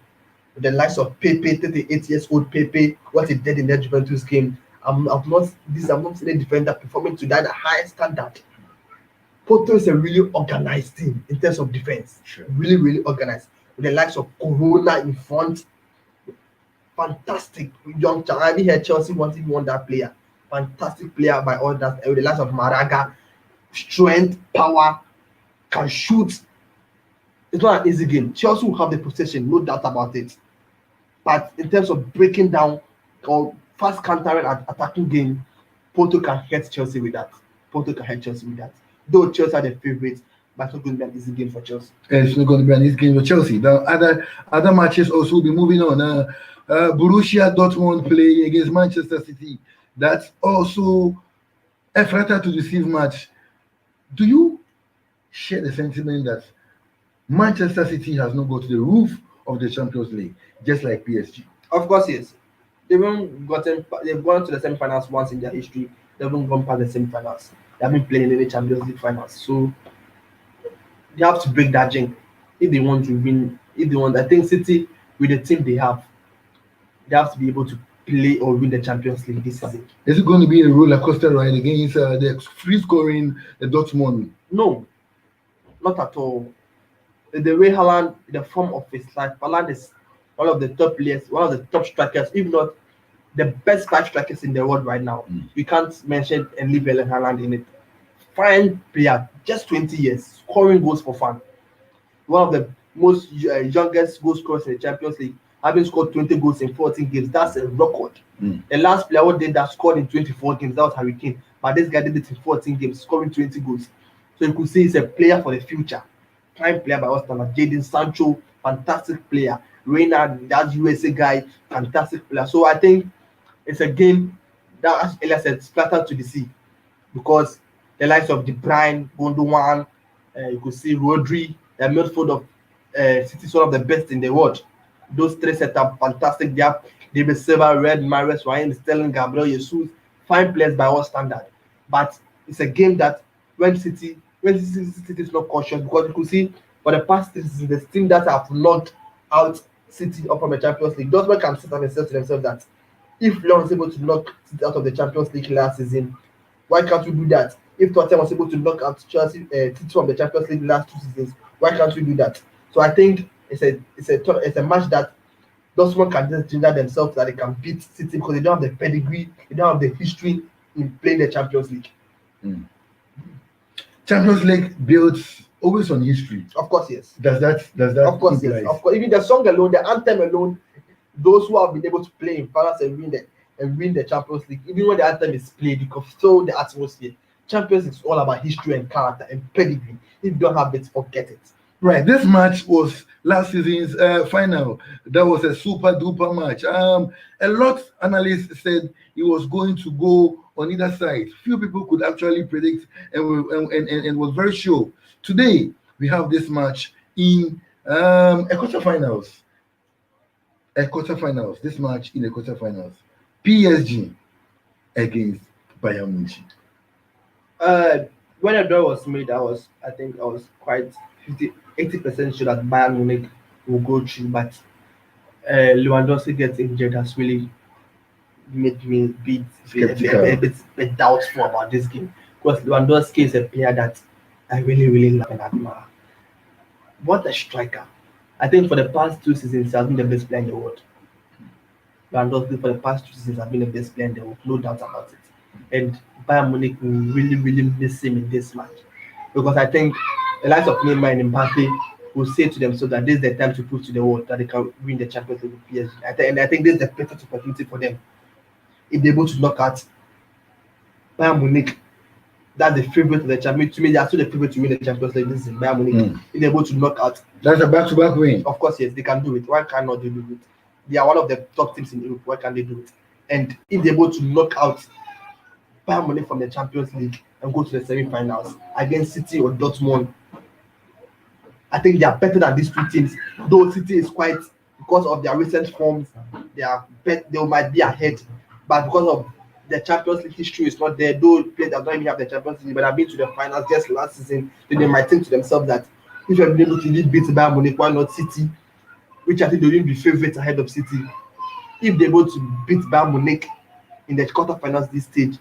With the likes of Pepe, 38 years old Pepe, what he did in the Juventus game. I've not seen a defender performing to that high standard. Porto is a really organized team in terms of defense. Sure. Really, really organized. With the likes of Corona in front. Fantastic young child. I haven't heard Chelsea wanting one that player. Fantastic player by all that. With the likes of Maraga. Strength, power, can shoot. It's not an easy game. Chelsea will have the possession, no doubt about it. But in terms of breaking down or fast countering and attacking game, Porto can hurt Chelsea with that. Though Chelsea are the favourites, but it's not going to be an easy game for Chelsea. It's not going to be an easy game for Chelsea. Now, other matches also will be moving on. Borussia Dortmund playing against Manchester City. That's also a flatter to deceive match. Do you share the sentiment that Manchester City has not got to the roof of the Champions League, just like PSG? Of course, yes. They've gone to the semi-finals once in their history. They haven't gone past the semi-finals. They haven't played in any Champions League finals. So they have to break that jinx if they want to win. I think City, with the team they have to be able to play or win the Champions League this season. Is it going to be a roller coaster ride against the free scoring Dortmund? No, not at all. The way Haaland, the form of his life, Haaland is one of the top players, one of the top strikers, if not the best 5 strikers in the world right now. We can't mention and leave Erling Haaland in it. Fine player, just 20 years, scoring goals for fun. One of the most youngest goal scorers in the Champions League, having scored 20 goals in 14 games. That's a record. The last player who did that scored in 24 games, that was Harry Kane. But this guy did it in 14 games, scoring 20 goals. So you could see he's a player for the future. Prime player by all standards. Jadon Sancho, fantastic player. Reina, that USA guy, fantastic player. So I think it's a game that, as Elia said, splattered to the sea because the likes of De Bruyne, Gundogan, You could see Rodri, the midfield of City is one of the best in the world. Those three set up fantastic. They have David Silva, Red, Mahrez, Ryan, Sterling, Gabriel, Jesus, fine players by all standard. But it's a game that when City is not cautious, because you could see for the past seasons the team that have knocked out City up from the Champions League. Dortmund can sit and say to themselves that if Lyon was able to knock City out of the Champions League last season, why can't we do that? If Tottenham was able to knock out Chelsea City from the Champions League last 2 seasons, why can't we do that? So I think it's a match that Dortmund can just ginger themselves that they can beat City because they don't have the pedigree, they don't have the history in playing the Champions League. Mm. Champions League builds always on history. Of course, yes. Does that Of course, yes. Of course, even the song alone, the anthem alone, those who have been able to play in France and win the Champions League, even when the anthem is played, you can feel the atmosphere. Champions League is all about history and character and pedigree. If you don't have it, forget it. Right, this match was last season's final. That was a super duper match. A lot of analysts said it was going to go on either side. Few people could actually predict and was very sure. Today we have this match in a quarterfinals. This match in the quarterfinals. PSG against Bayern Munich. When the draw was made, I think I was quite 80% sure that Bayern Munich will go through, but Lewandowski gets injured has really made me be a bit doubtful about this game, because Lewandowski is a player that I really, really love and admire. What a striker! I think for the past 2 seasons, he has been the best player in the world. Lewandowski for the past 2 seasons has been the best player in the world, no doubt about it. And Bayern Munich will really, really miss him in this match, because I think the likes of Neymar and Mbappe will say to themselves that this is the time to prove to the world that they can win the Champions League with PSG. And I think this is the perfect opportunity for them. If they're able to knock out Bayern Munich, that's the favorite of the Champions. To me, they are still the favorite to win the Champions League. This is Bayern Munich. If they're able to knock out, that's a back-to-back win. Of course, yes, they can do it. Why cannot they do it? They are one of the top teams in Europe. Why can't they do it? And if they're able to knock out Bayern Munich from the Champions League and go to the semi-finals against City or Dortmund, I think they are better than these two teams. Though City is quite, because of their recent forms, they might be ahead, but because of the Champions League history is not there. Though players that don't even have the Champions League, but have been to the finals just last season, then they might think to themselves that if you're able to beat Bayern Munich, why not City? Which I think they will be favourites ahead of City. If they're able to beat Bayern Munich in the quarterfinals this stage,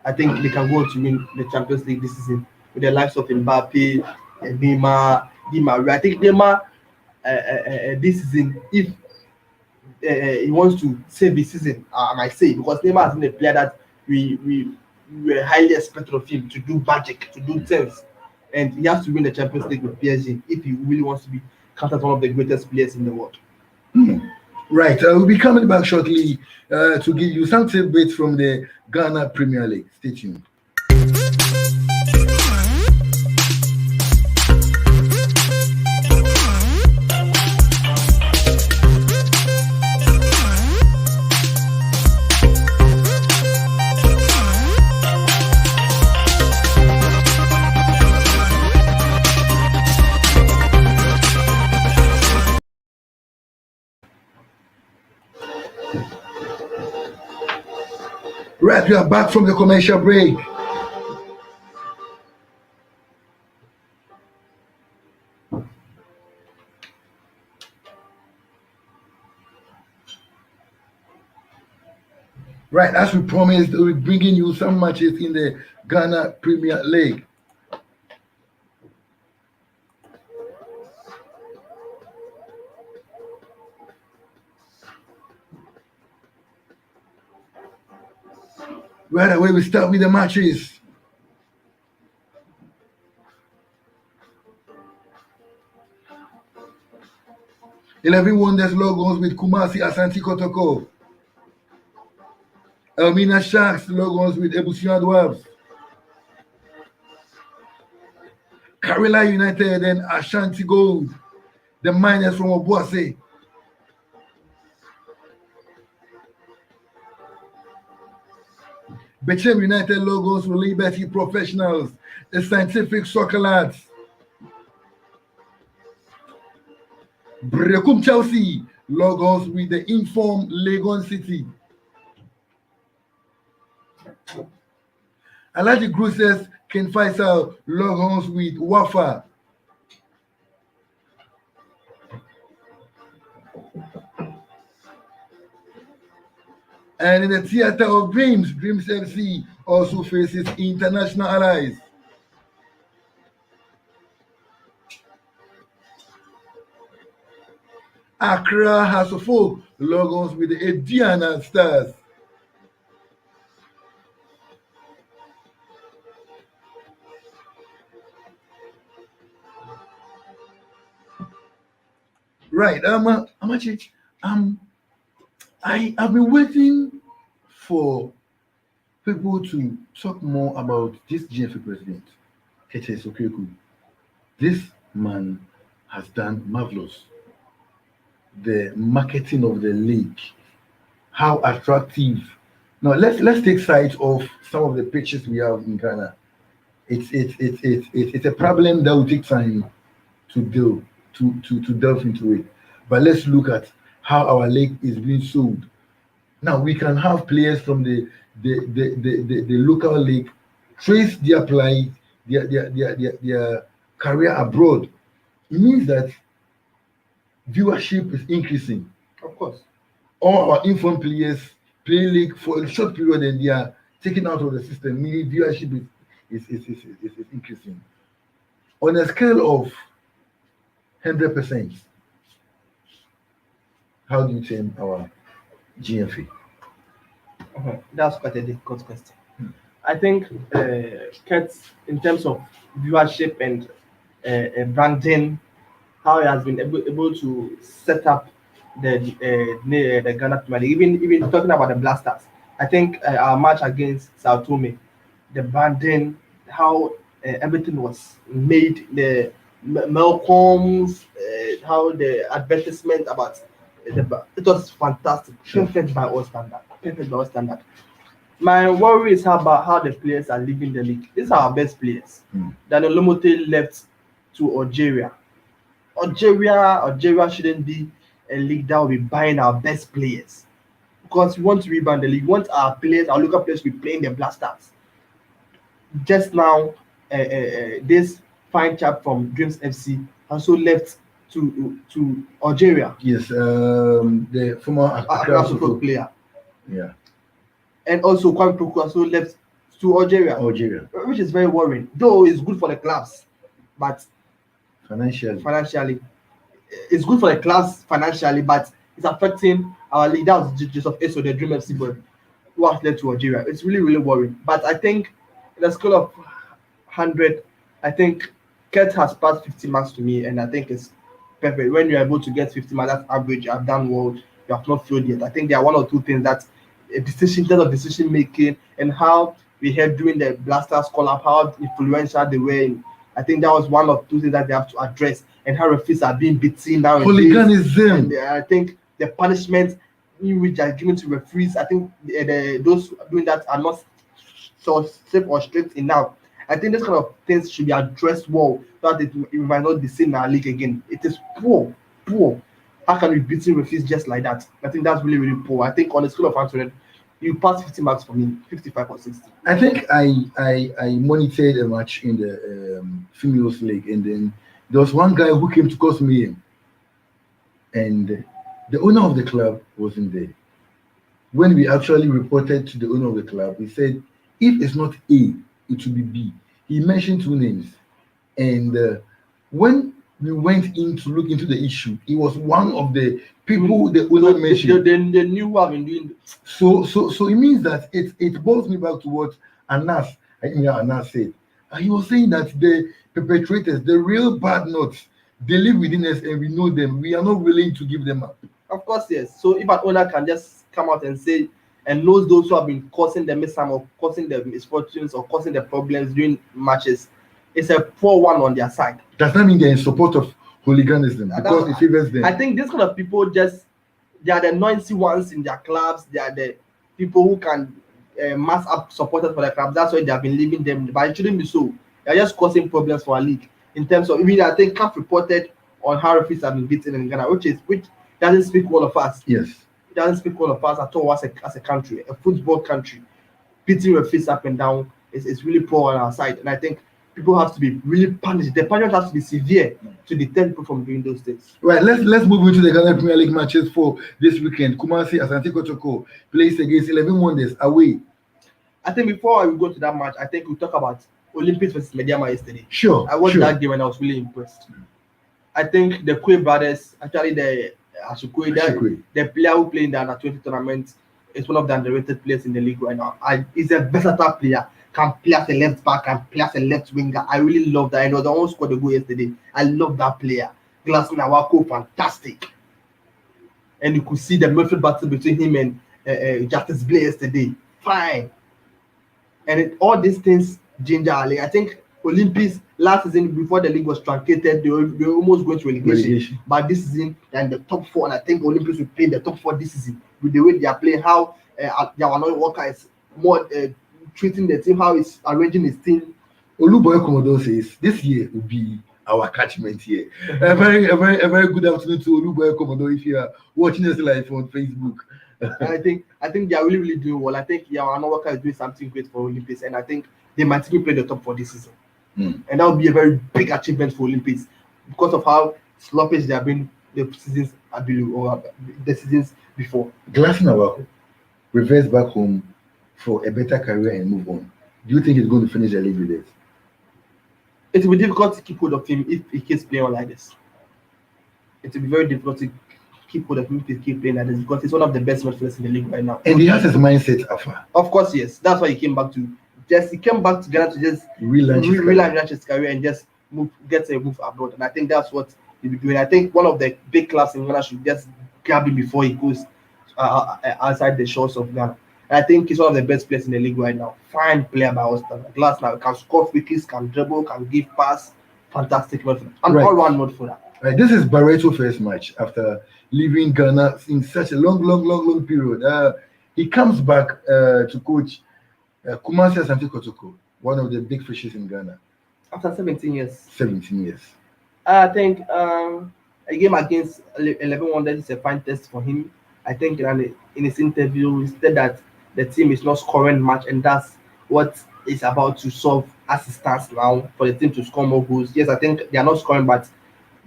I think they can go on to win the Champions League this season with the likes of Mbappe, Neymar, Di Maria. I think Neymar this season, if he wants to save the season, I might say, because Neymar has been a player that we were highly expected of him to do magic, to do things, and he has to win the Champions League with PSG if he really wants to be counted as one of the greatest players in the world. Right, we'll be coming back shortly to give you some tidbits from the Ghana Premier League. Stay tuned. Right, we are back from the commercial break. Right, as we promised, we're bringing you some matches in the Ghana Premier League. Right away, we start with the matches. Eleven Wonders logos with Kumasi Asante Kotoko. Elmina Sharks logos with Ebusian Dwarves. Karela United and Ashanti Gold. The Miners from Obuasi. Bechem United logos with Liberty Professionals, the Scientific Soccer Lads, Brekum Chelsea logos with the informed Legon City. Alaji Cruises Ken Faisal logos with Wafa. And in the Theater of Dreams, Dreams FC also faces international allies. Accra House of Folk logos with the Ediana Stars. Right, Amachi, I've been waiting for people to talk more about this GFA president, HS Okieku. This man has done marvelous. The marketing of the league, how attractive. Now let's take sight of some of the pictures we have in Ghana. It's a problem that will take time to delve into it. But let's look at how our league is being sold. Now we can have players from the local league trace their plight, their career abroad. It means that viewership is increasing. Of course. All our informed players play league for a short period and they are taken out of the system, meaning viewership is increasing. On a scale of 100%, how do you term our GFA? That's quite a difficult question. I think Kurt, in terms of viewership and branding, how he has been able to set up the Ghana Premier League, even talking about the Blasters. I think our match against Sao Tome, the branding, how everything was made, the Malcolm's, how the advertisement about it was fantastic, perfect by all standard. My worry is about how the players are leaving the league. These are our best players. Daniel Lomote left to Algeria. Algeria shouldn't be a league that will be buying our best players, because we want to rebound the league. We want our players, our local players, to be playing the Blasters. Just now, this fine chap from Dreams FC also left to Algeria. Yes, the former Accra player. Yeah. And also Kwame Poku also left to Algeria, which is very worrying. Though it's good for the clubs, but financially, it's good for the clubs financially, but it's affecting our league. That was Joseph Eso, the Dream FC boy, who has led to Algeria. It's really, really worrying. But I think in a scale of 100, I think Kurt has passed 50 marks to me, and I think it's perfect. When you're able to get 50 marks, that's average. I've done well. You have not failed yet. I think there are one or two things that decision making and how we had during the Blasters call up, how influential they were in. I think that was one of two things that they have to address, and how referees are being beaten now. Hooliganism. And I think the punishment in which are given to referees, I think those doing that are not so safe or strict enough. I think this kind of things should be addressed well, so that it might not be seen in our league again. It is poor. How can we beat referees just like that? I think that's really, really poor. I think on a scale of 100, you pass 50 marks for me, 55 or 60. I think I monitored a match in the females league, and then there was one guy who came to cause me, and the owner of the club wasn't there. When we actually reported to the owner of the club, he said, if it's not A, it should be B. He mentioned two names, and when we went in to look into the issue, he was one of the people the owner mentioned. They knew what I've been doing. So it means that it boils me back to what Anas said. And he was saying that the perpetrators, the real bad nuts, they live within us and we know them. We are not willing to give them up. Of course, yes. So if an owner can just come out and say, and knows those who have been causing the mishap or causing the misfortunes or causing the problems during matches, it's a poor one on their side. Does that mean they're in support of hooliganism because it favors them? I think this kind of people they are the noisy ones in their clubs. They are the people who can mass up supporters for their clubs. That's why they have been leaving them. But it shouldn't be so. They are just causing problems for our league. In terms of, even I think CAF reported on how referees have been beaten in Ghana, which doesn't speak well of us. Yes. It doesn't speak well of us at all as a country, a football country. Beating referees up and down is really poor on our side, and I think people have to be really punished. The punishment has to be severe to deter people from doing those things. Right, let's move into the Ghana Premier League matches for this weekend. Kumasi Asante Kotoko plays against 11 Wonders away. I think before we go to that match, I think we'll talk about Olympics versus Mediama yesterday. Sure. I watched that game and I was really impressed. I think the Kwe brothers, actually the Ashukwe, the player who played in the under 20 tournament, is one of the underrated players in the league right now. He's a versatile player. Can play as a left back, can play as a left winger. I really love that. I know the one who scored the goal yesterday. I love that player. Glass Nawako, fantastic. And you could see the midfield battle between him and Justice Blay yesterday. Fine. And all these things ginger Ali. I think Olympics last season before the league was truncated, they were almost going to relegation. But this season they're in the top 4, and I think Olympics will play in the top 4 this season with the way they are playing. How Yawano Walker is more treating the team, how he's arranging his team. Oluboy Komodo says this year will be our catchment year. A very good afternoon to Oluboy Komodo if you are watching us live on Facebook. I think they are really doing well. I think Yawano Walker is doing something great for Olympics, and I think they might even play the top 4 this season. And that would be a very big achievement for Olympics because of how sluggish they have been the seasons before. Glass Nawako reverts back home for a better career and move on. Do you think he's going to finish the league with it? It will be difficult to keep hold of him if he keeps playing like this. It will be very difficult to keep hold of him if he keeps playing like this because he's one of the best midfielders in the league right now. And he has his mindset afar. Of course, yes. That's why he came back to Ghana to just relaunch his career and just get a move abroad. And I think that's what he'll be doing. I think one of the big clubs in Ghana should just grab him before he goes outside the shores of Ghana. And I think he's one of the best players in the league right now. Fine player by all standards. Glass now can score free kicks, can dribble, can give pass. Fantastic midfielder. And all-round midfielder. Right. This is Barreto's first match after leaving Ghana in such a long period. He comes back to coach Kumasi Asante Kotoko, one of the big fishes in Ghana. After 17 years. 17 years. I think a game against 11 Wonders is a fine test for him. I think in his interview, he said that the team is not scoring much, and that's what is about to solve as it stands now for the team to score more goals. Yes, I think they are not scoring, but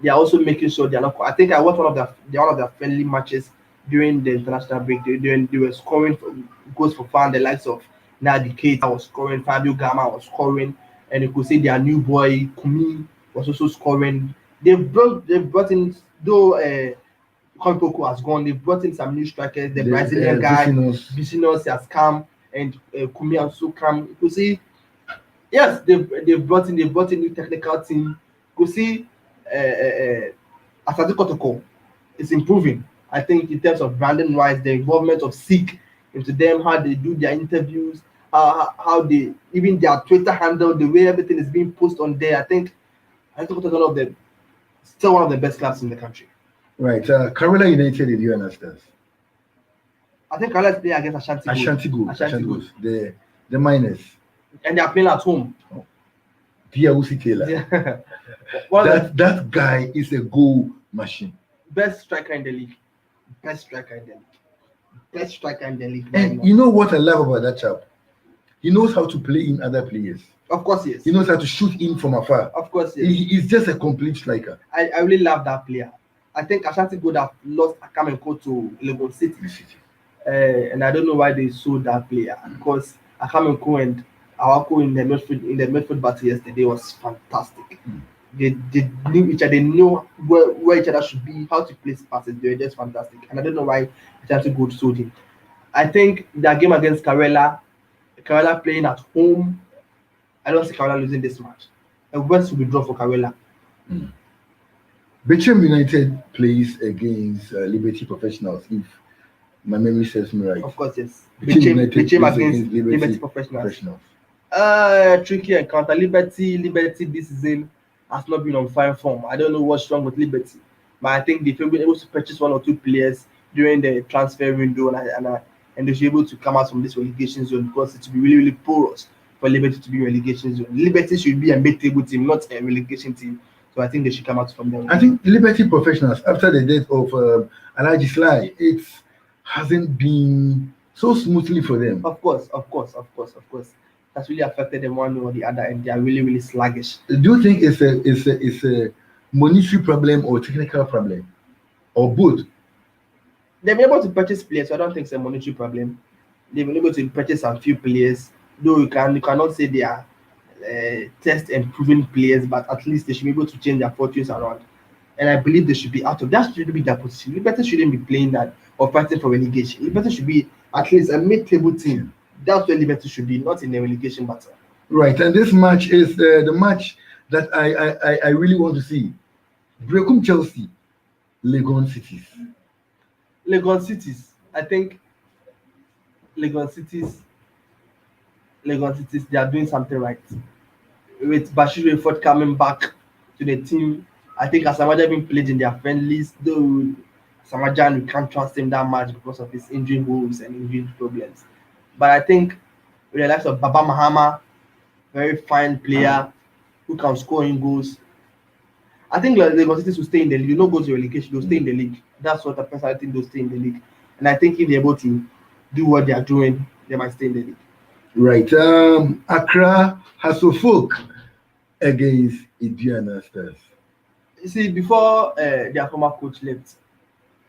they are also making sure they are not. I think I watched one of their friendly matches during the international break. They were scoring goals for fun. The likes of Nadi Keita was scoring, Fabio Gama was scoring, and you could see their new boy Kumi was also scoring. They brought in, though Kompoko has gone, they brought in some new strikers. The Brazilian guy Bicinos has come, and Kumi also come. You could see, yes, they brought in new technical team. You could see Asante Kotoko is improving. I think in terms of branding wise, the involvement of Sikh into them, how they do their interviews, how they even their Twitter handle, the way everything is being posted on there. I think Kotoko is still one of the best clubs in the country. Right. Kerala United in UNSTARS. I think Kerala is playing against Ashanti Gold. The miners. And they are playing at home. Diawusi Taylor. Yeah. that guy is a goal machine. Best striker in the league. And you know what I love about that chap? He knows how to play in other players. Of course, yes. He knows how to shoot in from afar. Of course, yes. He's just a complete striker. I really love that player. I think Ashanti Gold have lost Akamenko to Lagos City. And I don't know why they sold that player, because Akamenko and Awako in the midfield battle yesterday was fantastic. They knew each other, they knew where each other should be, how to place passes. They were just fantastic. And I don't know why Ashanti Gold sold him. I think their game against Kerala playing at home, I don't see Kerala losing this match. A West will be drawn for Kerala. Bechem United plays against Liberty Professionals, if my memory serves me right. Of course, yes. Bechem against Liberty Professionals. Tricky encounter. Liberty this season has not been on fine form. I don't know what's wrong with Liberty, but I think they've been able to purchase one or two players during the transfer window, and they're able to come out from this relegation zone, because it will be really porous for Liberty to be relegation zone. Liberty should be a mid-table team, not a relegation team. So I think they should come out from there. I think Liberty Professionals, after the death of Alhaji Sly, it hasn't been so smoothly for them. Of course, of course, of course, of course. That's really affected them one way or the other, and they are really, really sluggish. Do you think it's a monetary problem or technical problem or both? They've been able to purchase players, so I don't think it's a monetary problem. They've been able to purchase a few players, though you cannot say they are test and proven players, but at least they should be able to change their fortunes around. And I believe they should be out of that. Should be their position. Liberty shouldn't be playing that or fighting for relegation. Liberty should be at least a mid-table team. That's where Liberty should be, not in the relegation battle. Right, and this match is the match that I really want to see. Brecum Chelsea, Legon Cities. Legon Cities, I think Legon Cities, they are doing something right. With Bashir Rayford coming back to the team, I think Asamaja being played in their friendlies, though Samajan, we can't trust him that much because of his injury woes and injury problems. But I think with the likes of Baba Mahama, very fine player who can score in goals. I think the Cities will stay in the league. You don't go to relegation, they'll stay in the league. That's what I personally think, they'll stay in the league. And I think if they're able to do what they are doing, they might stay in the league. Right. Accra Hasselhoff against Indiana Stars. You see, before their former coach left,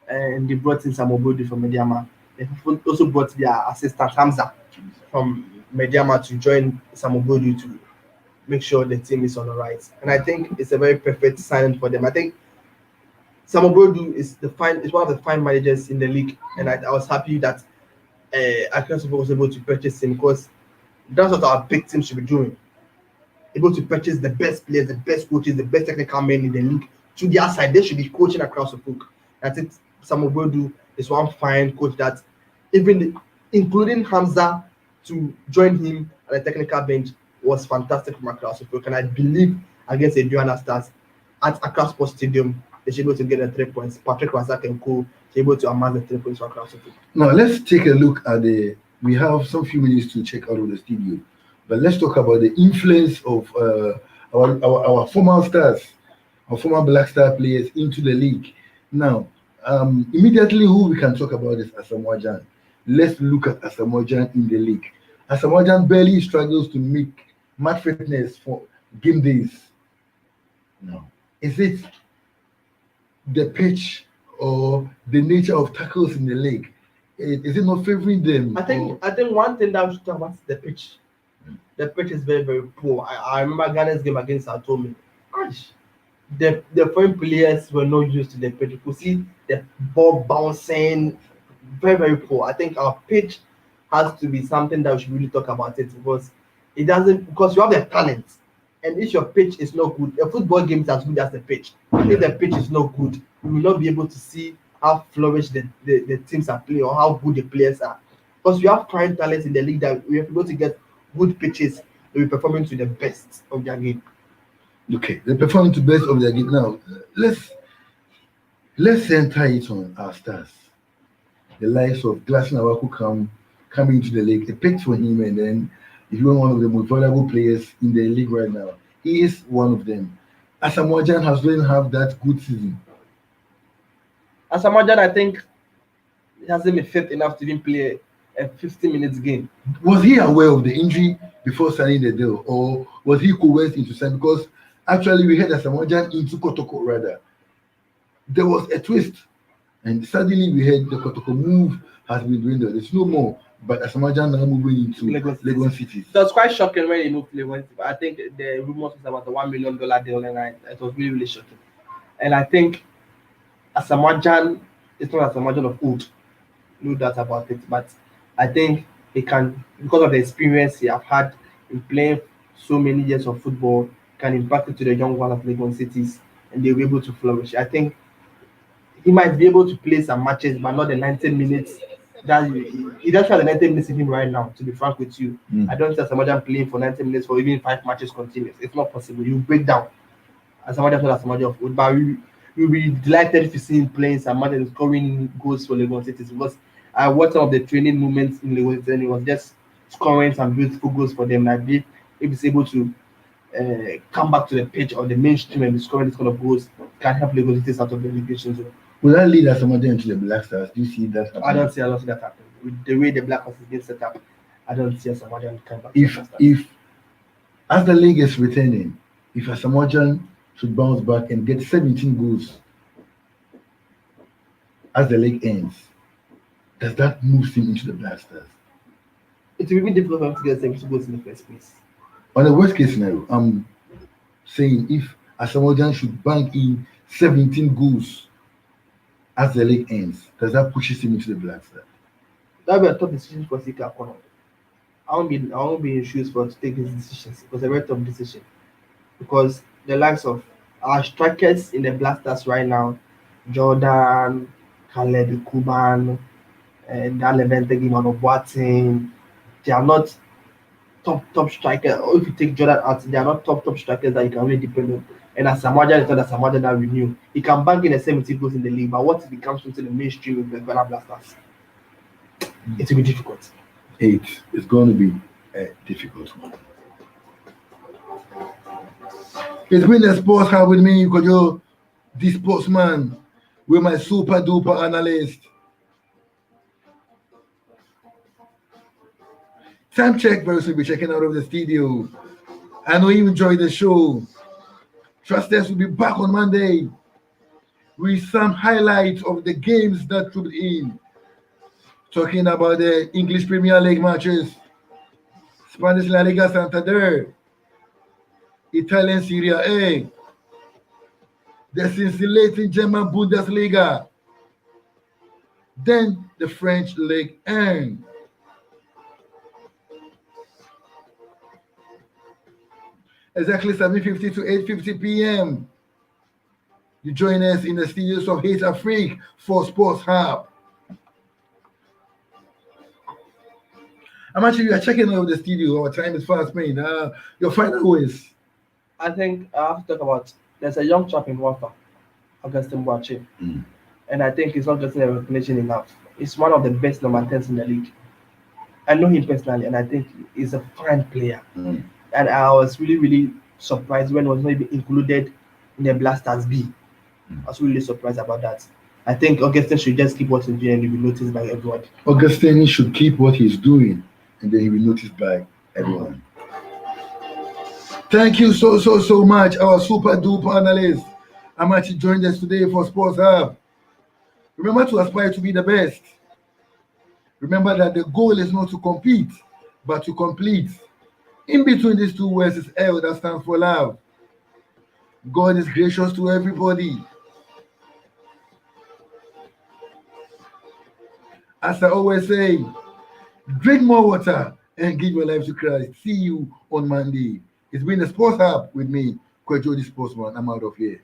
and they brought in Sam Obodi from Mediama, they also brought their assistant Hamza from Mediama to join Sam Obodi to make sure the team is on the right. And I think it's a very perfect signing for them. I think Sam Obodi is one of the fine managers in the league, and I was happy that Accra was able to purchase him, because that's what our big team should be doing. Able to purchase the best players, the best coaches, the best technical men in the league to their side. They should be coaching across the book. I think Samuel Bodu is one fine coach that, even including Hamza to join him at the technical bench, was fantastic from across the book. And I believe against the Joanna Stars at Accra Sports Stadium, they should be able to get the 3 points. Patrick Razak and Co. should be able to amass the 3 points for across the book. Now let's take a look at we have some few minutes to check out of the studio. But let's talk about the influence of our former stars, our former Black Star players into the league. Now, immediately who we can talk about is Asamoah Gyan. Let's look at Asamoah Gyan in the league. Asamoah Gyan barely struggles to make match fitness for game days. Now, is it the pitch or the nature of tackles in the league? Is it not favoring them? I think one thing that we should talk about is the pitch. The pitch is very, very poor. I remember Ghana's game against Atome. Gosh, the foreign players were not used to the pitch. You could see the ball bouncing, very, very poor. I think our pitch has to be something that we should really talk about it, because you have the talent, and if your pitch is not good, a football game is as good as the pitch. If the pitch is not good, we will not be able to see how flourish the teams are playing or how good the players are. Because we have fine talents in the league that we have to go to get good pitches, they will be performing to the best of their game. Okay, they're performing to the best of their game. Now, let's center it on our stars. The likes of Glasson Awaku coming into the league. A pick for him, and then if you want one of the most valuable players in the league right now, he is one of them. Asamoah Gyan has really have that good season. Asamoah Gyan, I think, hasn't been fit enough to even play a 50 minutes game. Was he aware of the injury before signing the deal, or was he coerced into signing? Because actually we heard that Asamoah Gyan into Kotoko rather. There was a twist, and suddenly we heard the Kotoko move has been doing that. There's no more, but Asamoah Gyan now moving into Legon City. So it was quite shocking when he moved to Legon City. I think the rumors was about the $1 million deal, and it was really, really shocking. And I think Asamoah Gyan is not Asamoah Gyan of old, no doubt about it, but I think he can, because of the experience he have had in playing so many years of football, can impact it to the young ones of Legon Cities, and they'll be able to flourish. I think he might be able to play some matches, but not the 90 minutes. He doesn't have the 90 minutes in him right now, to be frank with you. I don't see Asamoah Gyan playing for 90 minutes for even 5 matches continuous. It's not possible. You break down. Asamoah Gyan is not Asamoah Gyan of old, but we'll be delighted if you see him playing some matches and scoring goals for Legon Cities, because I watched some of the training movements in Legon City, and he was just scoring some beautiful goals for them. And I believe if he's able to come back to the pitch or the mainstream and discover this kind of goals can help Lagos United out of the relegation zone. Will that lead us somewhere into the Black Stars? Do you see that happening? I don't see that happen. With the way the Black Stars is being set up, I don't see Asamoah come back. If as the league is returning, if Asamoah should bounce back and get 17 goals as the league ends, does that move him into the Black Stars? It will be difficult for him to get 17 goals in the first place. On the worst case scenario, I'm saying if Asamoah should bank in 17 goals as the league ends, does that pushes him into the Black Stars? That will be a tough decision for Sika Kono. I won't be in shoes for to take these decisions. It was a very tough decision because the likes of our strikers in the Black Stars right now, Jordan, Caleb Kuban, and Dan Levente, Gimano Boateng, they are not top strikers. Or if you take Jordan out, they are not top strikers that you can really depend on. And as Samaja is not that Samaja that renew, he can bank in the 70 goals in the league. But what if he comes into the mainstream with the Ghana Black Stars? It will be difficult. It's going to be a difficult one. It's been the Sports Hub with me, Kojo, the sportsman, with my super duper analyst. Time check very soon. Be checking out of the studio. I know you enjoyed the show. Trust us, we'll be back on Monday with some highlights of the games that trooped in. Talking about the English Premier League matches, Spanish La Liga Santander, Italian Serie A, the scintillating German Bundesliga, then the French League 1. Exactly 7:50 to 8:50 p.m. You join us in the studios of HitzAfrik for Sports Hub. I'm actually we are checking out the studio. Our time is fast spent. Your final ways. I think I have to talk about there's a young chap in Water, Augustine Boache. And I think he's not getting a recognition enough. He's one of the best number 10s in the league. I know him personally, and I think he's a fine player. And I was really surprised when he was not even included in the Blasters B. I was really surprised about that. I think Augustine should just keep what he's doing and he'll be noticed by everyone. Augustine should keep what he's doing and then he will be noticed by everyone. Thank you so much, our super duper analyst. I'm actually joined us today for Sports Hub. Remember to aspire to be the best. Remember that the goal is not to compete, but to complete. In between these two words is L, that stands for love. God is gracious to everybody. As I always say, drink more water and give your life to Christ. See you on Monday. It's been the Sports Hub with me, Kwejo the Sportsman. I'm out of here.